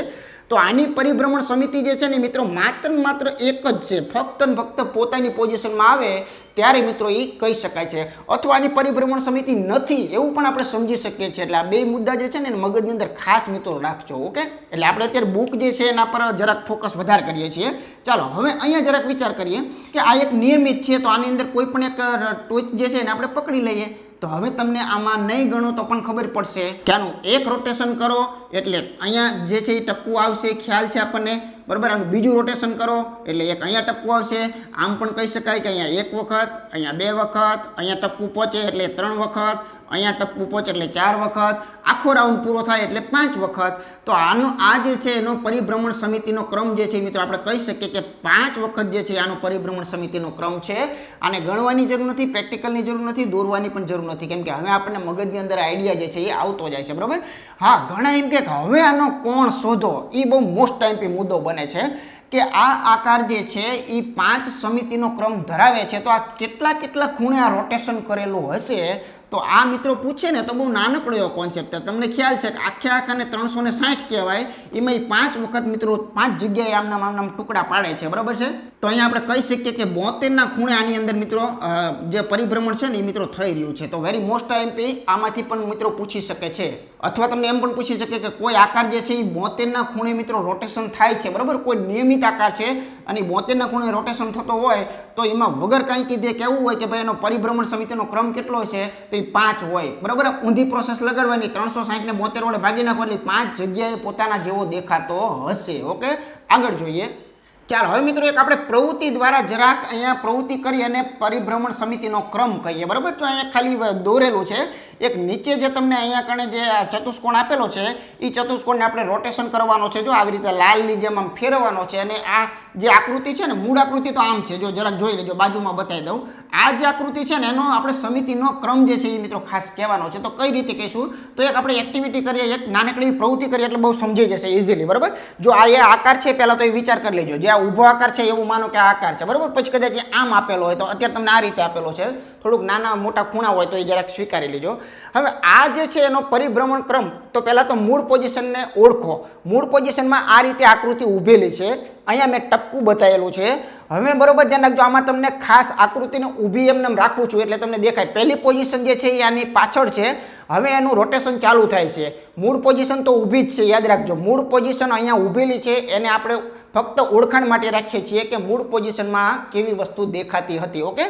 Speaker 1: તો આની પરિભ્રમણ સમિતિ જે છે ને મિત્રો માત્ર એક જ છે, ફક્ત ને ફક્ત પોતાની પોઝિશનમાં આવે ત્યારે મિત્રો એ કહી શકાય છે. અથવા આની પરિભ્રમણ સમિતિ નથી એવું પણ આપણે સમજી શકીએ છીએ. એટલે આ બે મુદ્દા જે છે ને મગજની અંદર ખાસ મિત્રો રાખજો. ઓકે, એટલે આપણે અત્યારે બુક જે છે એના પર જરાક ફોકસ વધારે કરીએ છીએ. ચાલો હવે અહીંયા જરાક વિચાર કરીએ કે આ એક નિયમિત છે, તો આની અંદર કોઈ પણ એક ટોચ જે છે એને આપણે પકડી લઈએ. તો હવે તમને આમાં નહીં ગણો તો પણ ખબર પડશે કે આનું એક રોટેશન કરો એટલે અહીંયા જે છે એ ટપકું આવશે, ખ્યાલ છે આપણને, બરાબર. આનું બીજું રોટેશન કરો એટલે એક અહીંયા ટપકું આવશે. આમ પણ કહી શકાય કે અહીંયા એક વખત, અહીંયા બે વખત, અહીંયા ટપકું પહોંચે એટલે 3 વખત, અહીંયા ટપકું પહોંચે એટલે 4 વખત, આખો રાઉન્ડ પૂરો થાય એટલે 5 વખત. તો આનો આ જે છે એનો પરિભ્રમણ સમિતિનો ક્રમ જે છે મિત્રો આપણે કહી શકીએ કે 5 વખત જે છે આનો પરિભ્રમણ સમિતિનો ક્રમ છે. આને ગણવાની જરૂર નથી, પ્રેક્ટિકલની જરૂર નથી, દોરવાની પણ જરૂર નથી, કેમ કે હવે આપણને મગજની અંદર આઈડિયા જે છે એ આવતો જાય છે, બરાબર. હા, ઘણા એમ કે હવે આનો કોણ શોધો, એ બહુ મોસ્ટ ટાઈમ મુદ્દો બને છે કે આ આકાર જે છે એ 5 સમિતિનો ક્રમ ધરાવે છે. તો આ કેટલા ખૂણે આ રોટેશન કરેલું હશે, તો આ મિત્રો પૂછે ને તો બહુ નાનકડો એવો કોન્સેપ્ટ. તમને ખ્યાલ છે કે આખે આખાને 360 કહેવાય, એમાં 5 વખત મિત્રો 5 જગ્યાએ આમનામ ટુકડા પાડે છે, બરાબર છે. તો અહીંયા આપણે કહી શકીએ કે 72ના ખૂણે આની અંદર મિત્રો જે પરિભ્રમણ છે ને એ મિત્રો થઈ રહ્યું છે. તો વેરી મોસ્ટ એમપી આમાંથી પણ મિત્રો પૂછી શકે છે. અથવા તમને એમ પણ પૂછી શકે કે કોઈ આકાર જે છે એ 72ના ખૂણે મિત્રો રોટેશન થાય છે, બરાબર. કોઈ નિયમિત આકાર છે અને 72ના ખૂણે રોટેશન થતો હોય તો એમાં વગર કાંઈ કીધે કેવું હોય કે ભાઈ એનો પરિભ્રમણ સમિતિનો ક્રમ કેટલો છે, તો 5 હોય, બરાબર. ઊંધી પ્રોસેસ લગાડવાની, 360 ને 72 વડે ભાગી નાખો એટલે 5 જગ્યાએ પોતાના જેવો દેખાતો હશે. ઓકે, આગળ જોઈએ. ચાલો હવે મિત્રો એક આપણે પ્રવૃત્તિ દ્વારા જરાક અહીંયા પ્રવૃત્તિ કરી અને પરિભ્રમણ સમિતિનો ક્રમ કહીએ, બરાબર. તો અહીંયા ખાલી દોરેલું છે. એક નીચે જે તમને અહીંયા કણે જે ચતુષ્કોણ આપેલો છે એ ચતુષ્કોણને આપણે રોટેશન કરવાનો છે. જો આવી રીતે લાલની જેમ આમ ફેરવવાનો છે. અને આ જે આકૃતિ છે ને, મૂળ આકૃતિ તો આમ છે, જો જરાક જોઈ લેજો, બાજુમાં બતાવી દઉં. આ જે આકૃતિ છે ને એનો આપણે સમિતિનો ક્રમ જે છે એ મિત્રો ખાસ કહેવાનો છે. તો કઈ રીતે કહીશું, તો એક આપણે એક્ટિવિટી કરીએ, એક નાનકડી પ્રવૃત્તિ કરીએ એટલે બહુ સમજી જશે ઇઝીલી, બરાબર. જો આ એ આકાર છે પહેલાં તો એ વિચાર કરી લેજો. જે ઊભો આકાર છે એવું માનો કે આ આકાર છે, બરાબર. પછી કદાચ આમ આપેલો હોય તો અત્યારે તમને આ રીતે આપેલો છે, થોડુંક નાના મોટા ખૂણા હોય તો એ જરાક સ્વીકારી લેજો. હવે આ જે છે એનો પરિભ્રમણ ક્રમ, તો પહેલાં તો મૂળ પોઝિશનને ઓળખો. મૂળ પોઝિશનમાં આ રીતે આકૃતિ ઊભેલી છે, અહીંયા મેં ટપકું બતાવેલું છે. હવે બરોબર ધ્યાન રાખજો, આમાં તમને ખાસ આકૃતિને ઊભી એમને રાખું છું એટલે તમને દેખાય. પહેલી પોઝિશન જે છે એ આની પાછળ છે. હવે એનું રોટેશન ચાલુ થાય છે. મૂળ પોઝિશન તો ઊભી જ છે, યાદ રાખજો. મૂળ પોઝિશન અહીંયા ઊભેલી છે, એને આપણે ફક્ત ઓળખાણ માટે રાખીએ છીએ કે મૂળ પોઝિશનમાં કેવી વસ્તુ દેખાતી હતી. ઓકે,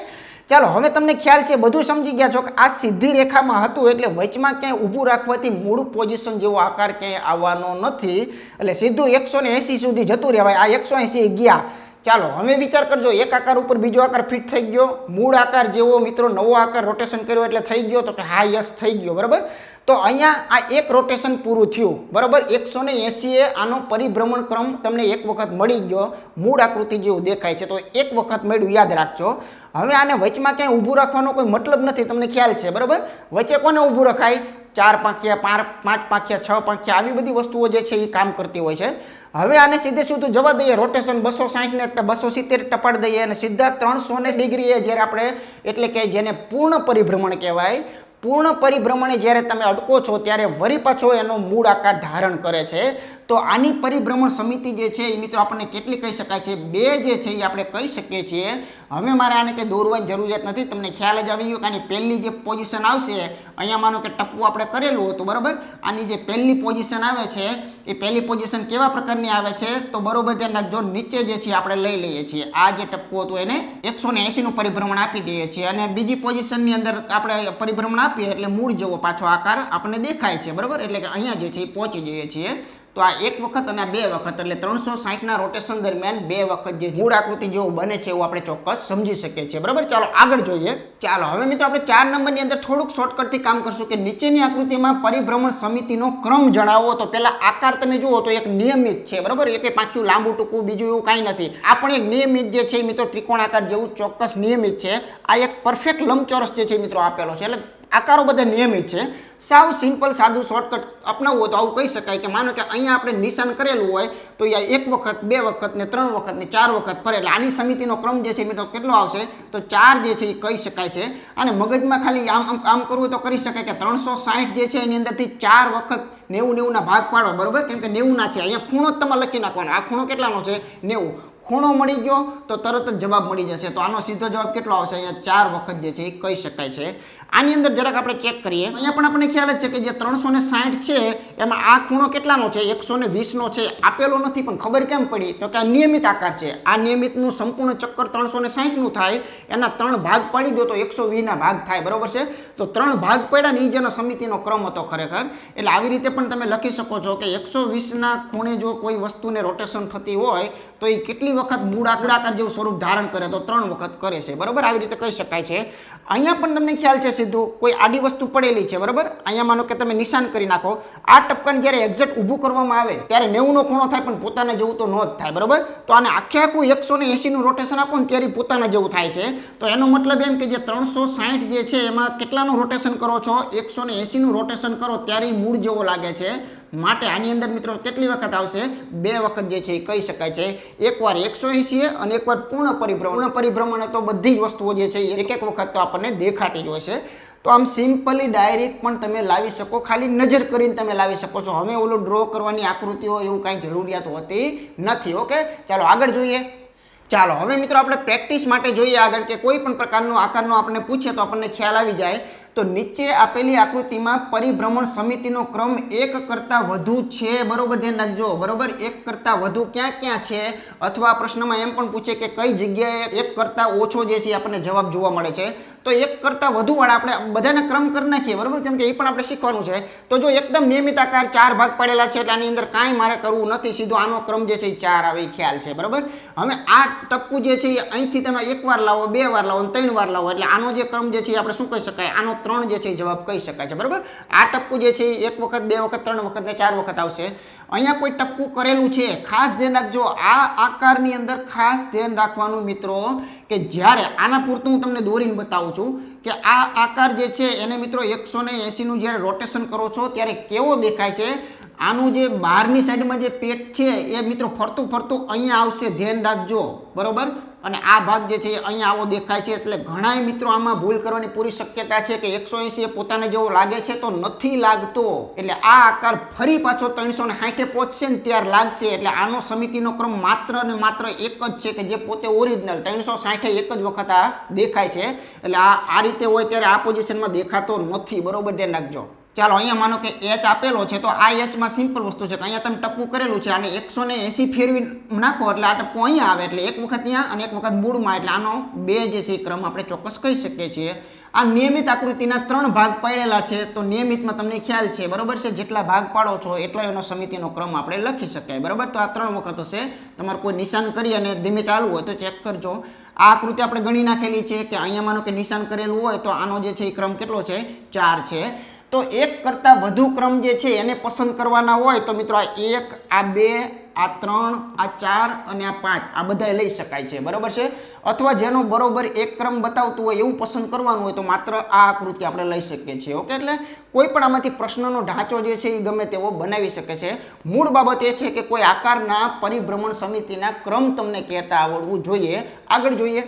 Speaker 1: ચાલો હવે તમને ખ્યાલ છે, બધું સમજી ગયા છો કે આ સીધી રેખામાં હતું એટલે વચમાં ક્યાંય ઊભું રાખવાથી મૂળ પોઝિશન જેવો આકાર ક્યાંય આવવાનો નથી. એટલે સીધું 180 સુધી જતું રહેવાય. આ 180 ગયા. ચાલો હવે વિચાર કરજો, એક આકાર ઉપર બીજો આકાર ફિટ થઈ ગયો, મૂળ આકાર જેવો મિત્રો નવો આકાર રોટેશન કર્યો એટલે થઈ ગયો. તો કે હા, યસ થઈ ગયો, બરાબર. તો અહીંયા આ એક રોટેશન પૂરું થયું, બરાબર. 180 એ આનો પરિભ્રમણ ક્રમ તમને એક વખત મળી ગયો, મૂળ આકૃતિ જેવું દેખાય છે. તો એક વખત મળ્યું, યાદ રાખજો. હવે આને વચમાં ક્યાંય ઊભું રાખવાનો કોઈ મતલબ નથી, તમને ખ્યાલ છે, બરાબર. વચ્ચે કોને ઊભું રખાય? 4 પાંખિયા, 5 પાંખિયા, 6 પાંખિયા, આવી બધી વસ્તુઓ જે છે એ કામ કરતી હોય છે. હવે આને સીધે સીધું જવા દઈએ, રોટેશન 260 ને 270 ટપાડી દઈએ અને સીધા 360 ડિગ્રીએ જ્યારે આપણે, એટલે કે જેને પૂર્ણ પરિભ્રમણ કહેવાય, પૂર્ણ પરિભ્રમણે જ્યારે તમે અટકો છો ત્યારે વળી પાછો એનો મૂળ આકાર ધારણ કરે છે. તો આની પરિભ્રમણ સમિતિ જે છે એ મિત્રો આપણને કેટલી કહી શકાય છે? 2 જે છે એ આપણે કહી શકીએ છીએ. હવે મારે આને કંઈ દોરવાની જરૂરિયાત નથી, તમને ખ્યાલ જ આવી ગયો કે આની પહેલી જે પોઝિશન આવશે, અહીંયા માનો કે ટપ્પુ આપણે કરેલું હતું બરાબર, આની જે પહેલી પોઝિશન આવે છે એ પહેલી પોઝિશન કેવા પ્રકારની આવે છે? તો બરોબર ધ્યાન રાખજો, નીચે જે છે આપણે લઈ લઈએ છીએ. આ જે ટપ્પુ હતું એને 180 નું પરિભ્રમણ આપી દઈએ છીએ અને બીજી પોઝિશનની અંદર આપણે પરિભ્રમણ આપીએ એટલે મૂળ જેવો પાછો આકાર આપણને દેખાય છે બરાબર, એટલે કે અહીંયા જે છે એ પહોંચી જઈએ છીએ. તો આ એક વખત અને આ 2 વખત એટલે 360ના રોટેશન દરમિયાન 2 વખત જે મૂળ આકૃતિ જેવું બને છે એવું આપણે ચોક્કસ સમજી શકીએ છીએ બરાબર. ચાલો આગળ જોઈએ. ચાલો હવે મિત્રો આપણે 4 નંબરની અંદર થોડુંક શોર્ટકટથી કામ કરશું કે નીચેની આકૃતિમાં પરિભ્રમણ સમિતિનો ક્રમ જણાવો. તો પહેલા આકાર તમે જુઓ તો એક નિયમિત છે બરાબર, એ કંઈ પાછું લાંબુ ટૂંકું બીજું એવું કાંઈ નથી. આ પણ એક નિયમિત જે છે મિત્રો ત્રિકોણાકાર જેવું ચોક્કસ નિયમિત છે. આ એક પરફેક્ટ લંબચોરસ જે છે મિત્રો આપેલો છે, એટલે આકારો બધા નિયમિત છે. સાવ સિમ્પલ સાદું શોર્ટકટ અપનાવવું તો આવું કહી શકાય કે માનો કે અહીંયા આપણે નિશાન કરેલું હોય તો અહીંયા 1 વખત 2 વખત ને 3 વખત ને 4 વખત ફરે, એટલે આની સમિતિનો ક્રમ જે છે મિત્રો કેટલો આવશે? તો 4 જે છે એ કહી શકાય છે. અને મગજમાં ખાલી આમ કરવું તો કરી શકાય કે 360 જે છે એની અંદરથી 4 વખત 90 ના ભાગ પાડો બરોબર, કેમ કે 90 ના છે. અહીંયા ખૂણો જ તમારે લખી નાખવાનો, આ ખૂણો કેટલાનો છે? 90. ખૂણો મળી ગયો તો તરત જ જવાબ મળી જશે. તો આનો સીધો જવાબ કેટલો આવશે? અહીંયા 4 વખત જે છે એ કહી શકાય છે. આની અંદર જરાક આપણે ચેક કરીએ. અહીંયા પણ આપણને ખ્યાલ જ છે કે જે 360 છે એમાં આ ખૂણો કેટલાનો છે? 120 નો છે. આપેલો નથી પણ ખબર કેમ પડી? તો કે આ નિયમિત આકાર છે. આ નિયમિતનું સંપૂર્ણ ચક્કર 360 નું થાય, એના 3 ભાગ પાડી દો તો 120 ના ભાગ થાય બરોબર છે. તો 3 ભાગ પડ્યા ને એ જેનો સમિતિનો ક્રમ હતો ખરેખર. એટલે આવી રીતે પણ તમે લખી શકો છો કે 120 ના ખૂણે જો કોઈ વસ્તુને રોટેશન થતી હોય તો એ કેટલી વખત મૂળ આકાર જેવું સ્વરૂપ ધારણ કરે? તો 3 વખત કરે છે બરોબર. આવી રીતે કહી શકાય છે. અહીંયા પણ તમને ખ્યાલ છે સીધું કોઈ આડી વસ્તુ પડેલી છે બરોબર. અહીંયા માનો કે તમે નિશાન કરી નાખો, આ ટપકાને જ્યારે એક્ઝેક્ટ ઊભું કરવામાં આવે ત્યારે 90 નો ખૂણો થાય પણ પોતાના જેવું તો ન જ થાય બરોબર. તો આને આખે આખું 180 નું રોટેશન આપો ને ત્યારે પોતાના જેવું થાય છે. તો એનો મતલબ એમ કે જે 360 જે છે એમાં કેટલાનું રોટેશન કરો છો? 180 નું રોટેશન કરો ત્યારે મૂળ જેવો લાગે છે. માટે આની અંદર મિત્રો કેટલી વખત આવશે? 2 વખત જે છે એ કહી શકાય છે. એકવાર 180 અને એકવાર પૂર્ણ પરિભ્રમણ તો બધી જ વસ્તુઓ જે છે એક એક વખત તો આપણને દેખાતી જ હોય છે. તો આમ સિમ્પલી ડાયરેક્ટ પણ તમે લાવી શકો, ખાલી નજર કરીને તમે લાવી શકો છો. હવે ઓલો ડ્રો કરવાની આકૃતિઓ એવું કાંઈ જરૂરિયાત હોતી નથી. ઓકે, ચાલો આગળ જોઈએ. ચાલો હવે મિત્રો આપણે પ્રેક્ટિસ માટે જોઈએ આગળ કે કોઈ પણ પ્રકારનો આકારનો આપણને પૂછે તો આપણને ખ્યાલ આવી જાય. તો નીચે આપેલી આકૃતિમાં પરિભ્રમણ સમિતિનો ક્રમ 1 કરતાં વધુ છે બરોબર, ધ્યાન રાખજો બરોબર. 1 કરતાં વધુ ક્યાં ક્યાં છે? અથવા પ્રશ્નમાં એમ પણ પૂછે કે કઈ જગ્યાએ 1 કરતાં ઓછો જે છે આપણને જવાબ જોવા મળે છે. તો 1 કરતાં વધુ વાળા આપણે બધાના ક્રમ કરી નાખીએ બરોબર, કેમ કે એ પણ આપણે શીખવાનું છે. તો જો એકદમ નિયમિત આકાર 4 ભાગ પાડેલા છે એટલે આની અંદર કાંઈ મારે કરવું નથી, સીધો આનો ક્રમ જે છે એ 4 આવે ખ્યાલ છે બરોબર. હવે આ ટપકું જે છે એ અહીંથી તમે 1 વાર લાવો, 2 વાર લાવો, 3 વાર લાવો, એટલે આનો જે ક્રમ જે છે આપણે શું કહી શકાય? આનો 3 જે છે એ જવાબ કહી શકાય છે બરોબર. આ ટપકું જે છે એ 1 વખત 2 વખત 3 વખત ને 4 વખત આવશે. અહીંયા કોઈ ટપકું કરેલું છે, ખાસ ધ્યાન રાખજો. આ આકારની અંદર ખાસ ધ્યાન રાખવાનું મિત્રો કે જ્યારે આના પૂરતું હું તમને દોરીને બતાવું છું કે આ આકાર જે છે એને મિત્રો 180 નું જ્યારે રોટેશન કરો છો ત્યારે કેવો દેખાય છે. આનું જે બહારની સાઈડમાં જે પેટ છે એ મિત્રો ફરતું ફરતું અહીંયા આવશે, ધ્યાન રાખજો બરોબર. અને આ ભાગ જે છે એ અહીંયા આવો દેખાય છે. એટલે ઘણાય મિત્રો આમાં ભૂલ કરવાની પૂરી શક્યતા છે કે 180 એ પોતાને જેવો લાગે છે તો નથી લાગતો. એટલે આ આકાર ફરી પાછો 360 પહોંચશે ને ત્યાર લાગશે. એટલે આનો સમિતિનો ક્રમ માત્ર ને માત્ર એક જ છે કે જે પોતે ઓરિજિનલ 360 એક જ વખત આ દેખાય છે. એટલે આ રીતે હોય ત્યારે આ પોઝિશનમાં દેખાતો નથી બરોબર, ધ્યાન રાખજો. ચાલો અહીંયા માનો કે h આપેલો છે તો આ h માં સિમ્પલ વસ્તુ છે કે અહીંયા તમે ટપકું કરેલું છે અને 180 ફેરવી નાખો એટલે આ ટપકું અહીંયા આવે, એટલે એક વખત ત્યાં અને એક વખત મૂળમાં, એટલે આનો 2 જે છે એ ક્રમ આપણે ચોક્કસ કહી શકીએ છીએ. આ નિયમિત આકૃતિના 3 ભાગ પાડેલા છે તો નિયમિતમાં તમને ખ્યાલ છે બરોબર છે, જેટલા ભાગ પાડો છો એટલો એનો સમિતિનો ક્રમ આપણે લખી શકાય બરોબર. તો આ 3 વખત હશે. તમારે કોઈ નિશાન કરી અને ધીમે ચાલુ હોય તો ચેક કરજો. આ આકૃતિ આપણે ગણી નાખેલી છે કે અહીંયા માનો કે નિશાન કરેલું હોય તો આનો જે છે એ ક્રમ કેટલો છે? 4 છે. તો 1 કરતાં વધુ ક્રમ જે છે એને પસંદ કરવાના હોય તો મિત્રો આ 1, આ 2, આ 3, આ 4 અને આ 5 આ બધા લઈ શકાય છે બરોબર છે. અથવા જેનો બરોબર એક ક્રમ બતાવતું હોય એવું પસંદ કરવાનું હોય તો માત્ર આ આકૃતિ આપણે લઈ શકીએ છીએ. ઓકે, એટલે કોઈ પણ આમાંથી પ્રશ્નનો ઢાંચો જે છે એ ગમે તેવો બનાવી શકે છે. મૂળ બાબત એ છે કે કોઈ આકારના પરિભ્રમણ સમિતિના ક્રમ તમને કહેતા આવડવું જોઈએ. આગળ જોઈએ.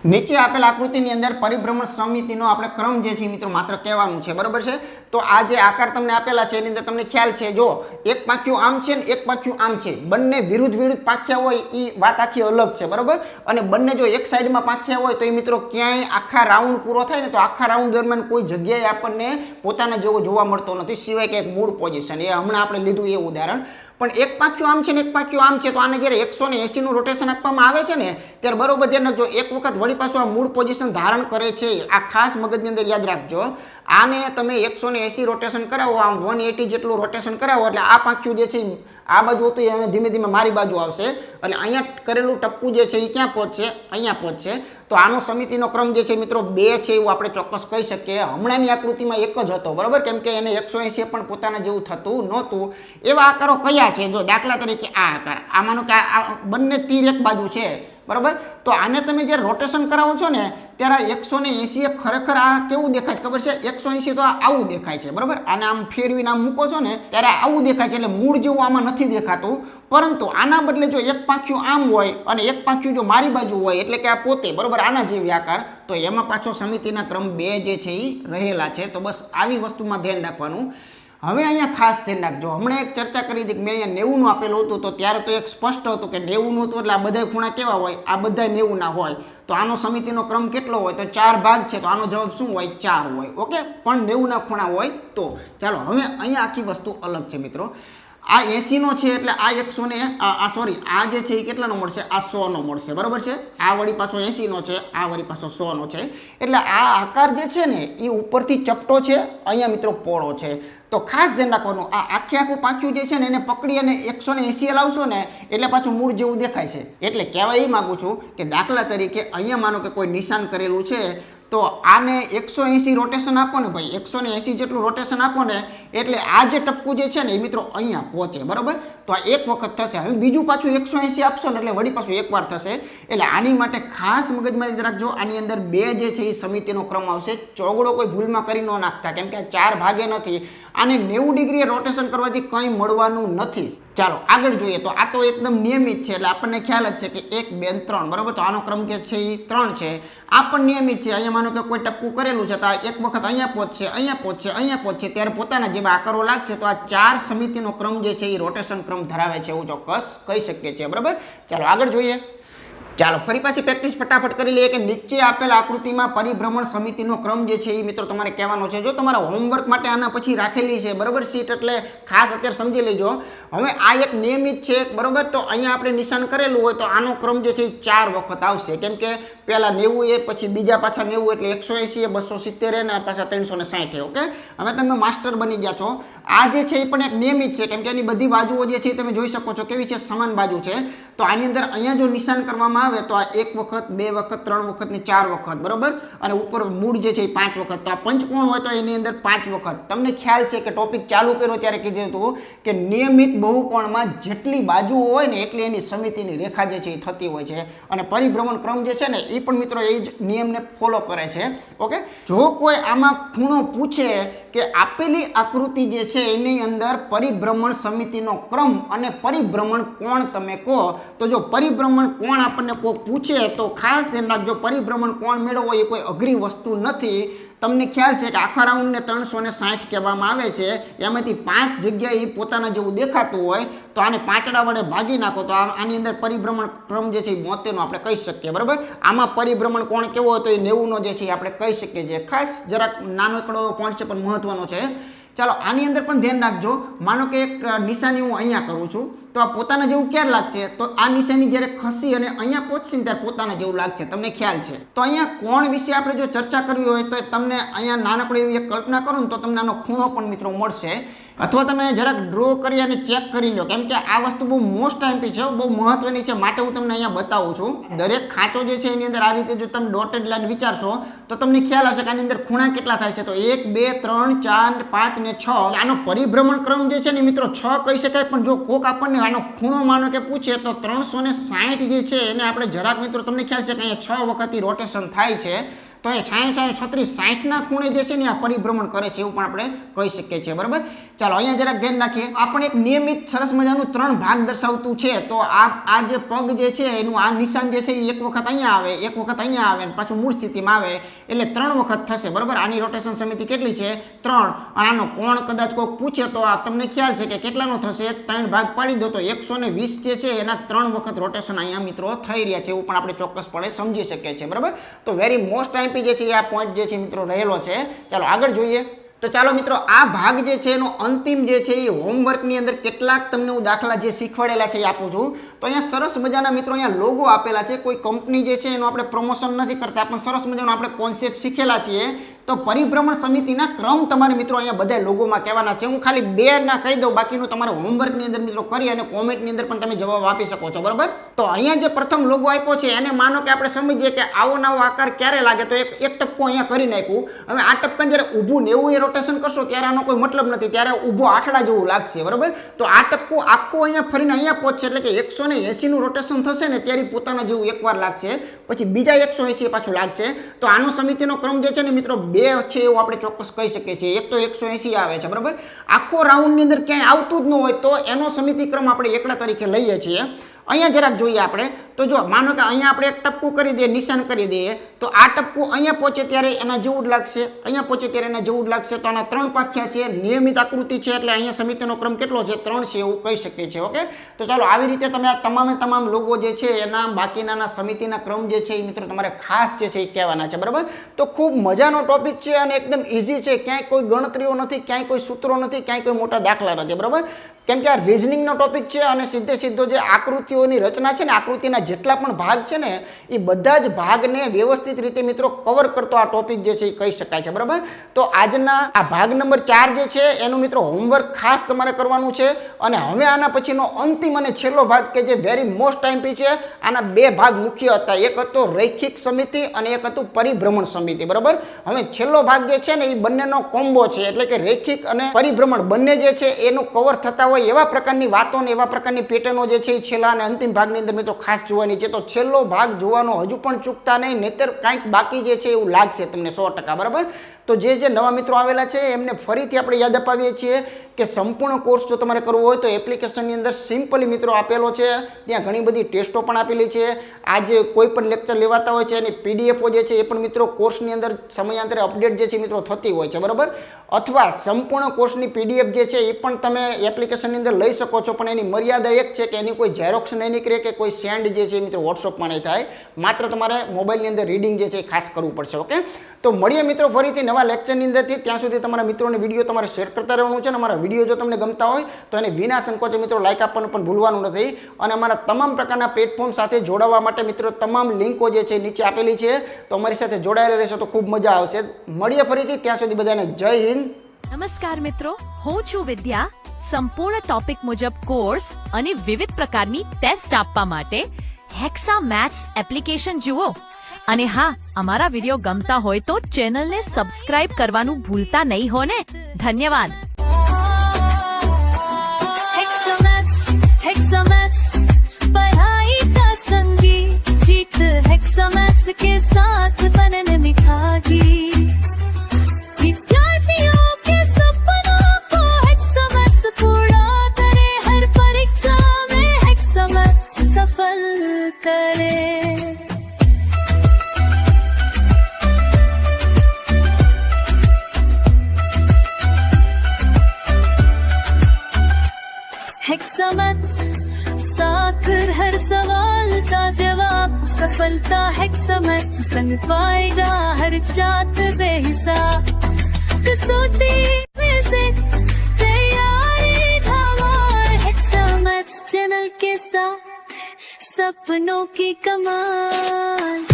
Speaker 1: નીચે આપેલ આકૃતિની અંદર પરિભ્રમણ સમિતિનો આપણે ક્રમ જે છે મિત્રો માત્ર કહેવાનું છે, બરોબર છે. તો આ જે આકાર તમને આપેલા છે એની અંદર તમને ખ્યાલ છે, જો એક પાંખિયું આમ છે ને એક પાંખિયું આમ છે, બંને વિરુદ્ધ પાંખ્યા હોય એ વાત આખી અલગ છે, બરોબર. અને બંને જો એક સાઈડમાં પાંખ્યા હોય તો એ મિત્રો ક્યાંય આખા રાઉન્ડ પૂરો થાય ને તો આખા રાઉન્ડ દરમિયાન કોઈ જગ્યાએ આપણને પોતાના જેવો જોવા મળતો નથી, સિવાય કે એક મૂળ પોઝિશન. એ હમણાં આપણે લીધું એ ઉદાહરણ. પણ એક પાંખ્યું આમ છે ને એક પાંખ્યું આમ છે, તો આને જ્યારે 180 નું રોટેશન આપવામાં આવે છે ને ત્યારે બરોબર ધ્યાન રાખજો, એક વખત વળી પાછું આ મૂળ પોઝિશન ધારણ કરે છે. આ ખાસ મગજની અંદર યાદ રાખજો. આને તમે 180 રોટેશન કરાવો, આમ 180 જેટલું રોટેશન કરાવો એટલે આ પાંખ્યું જે છે આ બાજુ હતું એ ધીમે ધીમે મારી બાજુ આવશે, એટલે અહીંયા કરેલું ટપકું જે છે એ ક્યાં પહોંચશે? અહીંયા પહોંચશે. તો આનો સમિતિનો ક્રમ જે છે મિત્રો 2 છે એવું આપણે ચોક્કસ કહી શકીએ. હમણાંની આકૃતિમાં એક જ હતો, બરોબર, કેમ કે એને 180 પણ પોતાના જેવું થતું નહોતું. એવા આકારો કયા છે? જો દાખલા તરીકે આ આકાર, આ માનો કે આ બંને તીર એક બાજુ છે, બરોબર. તો આને તમે જ્યારે રોટેશન કરાવો છો ને ત્યારે 180 એ ખરેખર આ કેવું દેખાય છે ખબર છે? 180 તો આ આવું દેખાય છે, બરોબર. આને આમ ફેરવીને આમ મૂકો છો ને ત્યારે આવું દેખાય છે, એટલે મૂળ જેવું આમાં નથી દેખાતું. પરંતુ આના બદલે જો એક પાંખ્યું આમ હોય અને એક પાંખ્યું જો મારી બાજુ હોય એટલે કે આ પોતે, બરોબર, આના જેવી આકાર, તો એમાં પાછો સમિતિના ક્રમ 2 જે છે એ રહેલા છે. તો બસ આવી વસ્તુમાં ધ્યાન રાખવાનું. હવે અહીંયા ખાસ ધ્યાન રાખજો, હમણાં એક ચર્ચા કરી હતી કે મેં અહીંયા 90 નું આપેલું હતું, તો ત્યારે તો એક સ્પષ્ટ હતું કે 90 નું હતું એટલે આ બધા ખૂણા કેવા હોય? આ બધા 90 ના હોય. તો આનો સમિતિનો ક્રમ કેટલો હોય? તો 4 ભાગ છે, તો આનો જવાબ શું હોય? 4 હોય. ઓકે, પણ 90 ના ખૂણા હોય તો. ચાલો હવે અહીંયા આખી વસ્તુ અલગ છે મિત્રો. આ 80 નો છે એટલે આ 100 ને સોરી આ જે છે એ કેટલાનો મળશે? આ 100 નો મળશે, બરોબર છે. આ વળી પાછો 80 નો છે, આ વળી પાછો 100 નો છે. એટલે આ આકાર જે છે ને એ ઉપરથી ચપટો છે, અહીંયા મિત્રો પહોળો છે. તો ખાસ ધ્યાન રાખવાનું, આ આખું પાંખ્યું જે છે ને એને પકડી અને 180 લાવશો ને એટલે પાછું મૂળ જેવું દેખાય છે. એટલે કહેવાય એ માગું છું કે દાખલા તરીકે અહીંયા માનો કે કોઈ નિશાન કરેલું છે, તો આને 180 રોટેશન આપો ને ભાઈ, 180 જેટલું રોટેશન આપો ને એટલે આ જે ટપકું જે છે ને એ મિત્રો અહીંયા પહોંચે, બરોબર. તો આ એક વખત થશે. હવે બીજું પાછું 180 આપશો ને એટલે વળી પાછું એકવાર થશે. એટલે આની માટે ખાસ મગજમાં રાખજો, આની અંદર 2 જે છે એ સમિતિનો ક્રમ આવશે. ચોગડો કોઈ ભૂલમાં કરી ન નાખતા, કેમ કે આ 4 ભાગે નથી. આને 90 ડિગ્રીએ રોટેશન કરવાથી કંઈ મળવાનું નથી. ચાલો આગળ જોઈએ. તો આ તો એકદમ નિયમિત છે, એટલે આપણને ખ્યાલ જ છે કે 1 2 3, બરોબર. તો આનો ક્રમ કે છે એ 3 છે. આ પણ નિયમિત છે. અહીંયા માનો કે કોઈ ટપકું કરેલું છે તો આ એક વખત અહીંયા પહોંચશે, અહીંયા પહોંચશે, અહીંયા પહોંચશે, ત્યારે પોતાના જેવા આકારો લાગશે. તો આ 4 સમિતિનો ક્રમ જે છે એ રોટેશન ક્રમ ધરાવે છે એવું ચોક્કસ કહી શકીએ છીએ, બરાબર. ચાલો આગળ જોઈએ. ચાલો ફરી પાછી પ્રેક્ટિસ ફટાફટ કરી લઈએ કે નીચે આપેલ આકૃતિમાં પરિભ્રમણ સમિતિનો ક્રમ જે છે એ મિત્રો તમારે કહેવાનો છે. જો તમારા હોમવર્ક માટે આના પછી રાખેલી છે, બરોબર, શીટ, એટલે ખાસ અત્યારે સમજી લેજો. હવે આ એક નિયમિત છે, બરોબર. તો અહીંયા આપણે નિશાન કરેલું હોય તો આનો ક્રમ જે છે એ 4 વખત આવશે, કેમ કે પહેલા 90 એ, પછી બીજા પાછા 90 એટલે 180 એ, 270 અને પાછા 360. ઓકે, હવે તમે માસ્ટર બની ગયા છો. આ જે છે એ પણ એક નિયમિત છે, કેમ કે એની બધી બાજુઓ જે છે તમે જોઈ શકો છો કેવી છે? સમાન બાજુ છે. તો આની અંદર અહીંયા જો નિશાન કરવામાં આવે તો આ 1 વખત 2 વખત 3 વખત ને 4 વખત, બરોબર. અને ઉપર મૂળ જે છે એ 5 વખત. તો આ પંચકોણ હોય તો એની અંદર 5 વખત. તમને ખ્યાલ છે કે ટોપિક ચાલુ કર્યો ત્યારે કીધું હતું કે નિયમિત બહુકોણમાં જેટલી બાજુઓ હોય ને એટલી એની સમિતિની રેખા જે છે એ થતી હોય છે. અને પરિભ્રમણ ક્રમ જે છે ને એ પણ મિત્રો એ જ નિયમને ફોલો કરે છે. ઓકે, જો કોઈ આમાં ખૂણો પૂછે કે આપેલી આકૃતિ જે છે એની અંદર પરિભ્રમણ સમિતિનો ક્રમ અને પરિભ્રમણ કોણ તમે કહો, તો જો પરિભ્રમણ કોણ આપણને કોઈ પૂછે તો ખાસ ધ્યાન રાખજો, પરિભ્રમણ કોણ મેળવવો એ કોઈ અઘરી વસ્તુ નથી. તમને ખ્યાલ છે કે આખા રાઉન્ડને 360 કહેવામાં આવે છે. એમાંથી 5 જગ્યાએ પોતાના જેવું દેખાતું હોય તો આને 5 વડે ભાગી નાખો તો આની અંદર પરિભ્રમણ ક્રમ જે છે એ 72 નો આપણે કહી શકીએ, બરાબર. આમાં પરિભ્રમણ કોણ કેવો હોય તો એ 90 નો જે છે આપણે કહી શકીએ છીએ. ખાસ જરાક નાનો એકડો પોઈન્ટ છે પણ મહત્વનો છે. ચાલો આની અંદર પણ ધ્યાન રાખજો. માનો કે એક નિશાની હું અહીંયા કરું છું તો આ પોતાના જેવું ક્યારે લાગશે? તો આ નિશાની જ્યારે ખસી અને અહીંયા પહોંચશે ને ત્યારે પોતાના જેવું લાગશે. તમને ખ્યાલ છે. તો અહીંયા કોણ વિશે આપણે જો ચર્ચા કરવી હોય તો તમને અહીંયા નાનકડી એવી એક કલ્પના કરો ને તો તમને આનો ખૂણો પણ મિત્રો મળશે. અથવા તમે જરાક ડ્રો કરી અને ચેક કરી લો, કેમ કે આ વસ્તુ બહુ મોસ્ટ એમ્પી છે, બહુ મહત્વની છે, માટે હું તમને અહીંયા બતાવું છું. દરેક ખાંચો જે છે એની અંદર આ રીતે જો તમે ડોટેડ લાઈન વિચારશો તો તમને ખ્યાલ આવશે કે આની અંદર ખૂણા કેટલા થાય છે. તો 1 2 3 4 5 ને 6. આનો પરિભ્રમણ ક્રમ જે છે ને મિત્રો 6 કહી શકાય. પણ જો કોક આપણને આનો ખૂણો માનો કે પૂછે તો 360 જે છે એને આપણે જરાક મિત્રો તમને ખ્યાલ છે કે અહીંયા 6 વખતથી રોટેશન થાય છે. તો અહીંયા 66, 60 ના ખૂણે જે છે ને આ પરિભ્રમણ કરે છે એવું પણ આપણે કહી શકીએ છીએ, બરાબર. ચાલો અહીંયા જરાક ધ્યાન રાખીએ. આ પણ એક નિયમિત સરસ મજાનું 3 ભાગ દર્શાવતું છે. તો આ જે પગ જે છે એનું આ નિશાન જે છે એ એક વખત અહીંયા આવે, એક વખત અહીંયા આવે અને પાછું મૂળ સ્થિતિમાં આવે, એટલે 3 વખત થશે, બરાબર. આની રોટેશન સમિતિ કેટલી છે? 3. આનો કોણ કદાચ કોઈ પૂછે તો આ તમને ખ્યાલ છે કે કેટલાનો થશે? 3 ભાગ પાડી દો તો 120 જે છે એના 3 વખત રોટેશન અહીંયા મિત્રો થઈ રહ્યા છે એવું પણ આપણે ચોક્કસપણે સમજી શકીએ છીએ, બરાબર. તો વેરી મોસ્ટ આઈમ્પી જે છે આ પોઈન્ટ જે છે મિત્રો રહેલો છે. ચાલો આગળ જોઈએ. તો ચાલો મિત્રો આ ભાગ જે છે એનો અંતિમ જે છે એ હોમવર્કની અંદર કેટલાક તમને હું દાખલા જે શીખવાડેલા છે એ આપું છું. તો અહીંયા સરસ મજાના મિત્રો અહીંયા લોગો આપેલા છે. કોઈ કંપની જે છે એનું આપણે પ્રમોશન નથી કરતા, પણ સરસ મજાનો આપણે કોન્સેપ્ટ શીખેલા છીએ. તો પરિભ્રમણ સમિતિના ક્રમ તમારે મિત્રો અહીંયા બધા લોગોમાં કહેવાના છે. હું ખાલી 2 ના કહી દઉં, બાકીનું તમારે હોમવર્કની અંદર મિત્રો કરી અને કોમેન્ટની અંદર પણ તમે જવાબ આપી શકો છો, બરાબર. તો અહીંયા જે પ્રથમ લોગો આપ્યો છે એને માનો કે આપણે સમજીએ કે આવો નવો આકાર ક્યારે લાગે, તો એક ટપકું અહીંયા કરી નાખ્યું. હવે આ ટપકાને જ્યારે ઊભું 90 એ રોટેશન કરશો ત્યારે આનો કોઈ મતલબ નથી, ત્યારે ઊભો આઠડા જેવું લાગશે, બરાબર. તો આ ટપકું આખું અહીંયા ફરીને અહીંયા પહોંચશે, એટલે કે 180 નું રોટેશન થશે ને ત્યારે પોતાના જેવું એકવાર લાગશે, પછી બીજા 180 પાછું લાગશે. તો આનો સમિતિનો ક્રમ જે છે ને મિત્રો 2 છે એવું આપણે ચોક્કસ કહી શકીએ છીએ. એક તો 180 આવે છે, બરાબર. આખો રાઉન્ડની અંદર ક્યાંય આવતું જ ન હોય તો એનો સમિતિ ક્રમ આપણે એકડા તરીકે લઈએ છીએ. અહીંયા જરાક જોઈએ આપણે. તો જો માનો કે અહીંયા આપણે એક ટપકું કરી દઈએ, નિશાન કરી દઈએ, તો આ ટપકું અહીંયા પહોંચે ત્યારે એના જેવું જ લાગશે, અહીંયા પહોંચે ત્યારે એના જેવું જ લાગશે. તો આના 3 પાખ્યા છે, નિયમિત આકૃતિ છે, એટલે અહીંયા સમિતિનો ક્રમ કેટલો છે? 3 છે એવું કહી શકીએ છીએ, ઓકે. તો ચાલો આવી રીતે તમે આ તમામ લોગો જે છે એના બાકીના સમિતિના ક્રમ જે છે એ મિત્રો તમારે ખાસ જે છે એ કહેવાના છે, બરાબર. તો ખૂબ મજાનો ટોપિક છે અને એકદમ ઇઝી છે. ક્યાંય કોઈ ગણતરીઓ નથી, ક્યાંય કોઈ સૂત્રો નથી, ક્યાંય કોઈ મોટા દાખલા નથી, બરાબર. કેમ કે આ રિઝનિંગનો ટોપિક છે અને સીધો જે આકૃતિઓની રચના છે ને, આકૃતિના જેટલા પણ ભાગ છે ને એ બધા જ ભાગને વ્યવસ્થિત રીતે મિત્રો કવર કરતો આ ટોપિક જે છે એ કહી શકાય છે, બરાબર. તો આજના આ ભાગ નંબર 4 જે છે એનું મિત્રો હોમવર્ક ખાસ તમારે કરવાનું છે. અને હવે આના પછીનો અંતિમ અને છેલ્લો ભાગ કે જે વેરી મોસ્ટ આઈમ્પી છે, આના 2 ભાગ મુખ્ય હતા. એક હતો રૈખિક સમિતિ અને એક હતું પરિભ્રમણ સમિતિ, બરાબર. હવે છેલ્લો ભાગ જે છે ને એ બંનેનો કોમ્બો છે, એટલે કે રૈખિક અને પરિભ્રમણ બંને જે છે એનું કવર થતા હોય એવા પ્રકારની વાતો અને એવા પ્રકારની પેટર્નો જે છે એ છેલ્લા અને અંતિમ ભાગની અંદર મિત્રો ખાસ જોવાની છે. તો છેલ્લો ભાગ જોવાનો હજુ પણ ચૂકતા નહીં, નહીતર કાંઈક બાકી જે છે એવું લાગશે તમને 100%, બરાબર. તો જે નવા મિત્રો આવેલા છે એમને ફરીથી આપણે યાદ અપાવીએ છીએ કે સંપૂર્ણ કોર્સ જો તમારે કરવો હોય તો એપ્લિકેશનની અંદર સિમ્પલી મિત્રો આપેલો છે. ત્યાં ઘણી બધી ટેસ્ટો પણ આપેલી છે. આજે કોઈ પણ લેક્ચર લેવાતા હોય છે એની પીડીએફઓ જે છે એ પણ મિત્રો કોર્સની અંદર સમયાંતરે અપડેટ જે છે મિત્રો થતી હોય છે, બરાબર. અથવા સંપૂર્ણ કોર્સની પીડીએફ જે છે એ પણ તમે એપ્લિકેશનની અંદર લઈ શકો છો, પણ એની મર્યાદા એક છે કે એની કોઈ ઝેરોક્સ નહીં નીકળે કે કોઈ સેન્ડ જે છે મિત્રો વોટ્સઅપમાં નહીં થાય. માત્ર તમારે મોબાઈલની અંદર રીડિંગ જે છે એ ખાસ કરવું પડશે, ઓકે. તો મળીએ મિત્રો ફરીથી નવા લેક્ચરની અંદરથી. ત્યાં સુધી તમારા મિત્રોને વિડીયો તમારે શેર કરતા રહેવાનું છે અને અમારા વિડીયો જો તમને ગમતા હોય તો એને વિના સંકોચે મિત્રો લાઇક આપવાનું પણ ભૂલવાનું નથી. અને અમારા તમામ પ્રકારના પ્લેટફોર્મ સાથે જોડાવા માટે મિત્રો તમામ લિંકો જે છે નીચે આપેલી છે. તો અમારી સાથે જોડાયેલા રહેશો તો ખૂબ મજા આવશે. મળીએ ફરીથી. ત્યાં સુધી બધાને જય હિન્દ.
Speaker 2: નમસ્કાર મિત્રો, હું છું વિદ્યા. સંપૂર્ણ ટોપિક મુજબ કોર્સ અને વિવિધ પ્રકારની ટેસ્ટ આપવા માટે હેક્સા મેથ્સ એપ્લિકેશન જુઓ. અને હા, અમારા વિડીયો ગમતા હોય તો ચેનલને સબસ્ક્રાઇબ કરવાનું ભૂલતા નહીં હો ને. ધન્યવાદ. पढ़ाई का संगी जीत हेक्सा मैथ्स के साथ बनने मिठाई. विद्यार्थियों के सपनों को हेक्सा मैथ्स पूरा करे, हर परीक्षा में हेक्सा मैथ्स सफल करे. हेक्सा मैथ्स साथ हर सवाल का जवाब, सफलता हेक्सा मैथ्स संग पाएगा हर छात्र बेहिसाब. कसौटी में से तैयारी धमाल, हेक्सा मैथ्स चैनल के साथ सपनों की कमाल.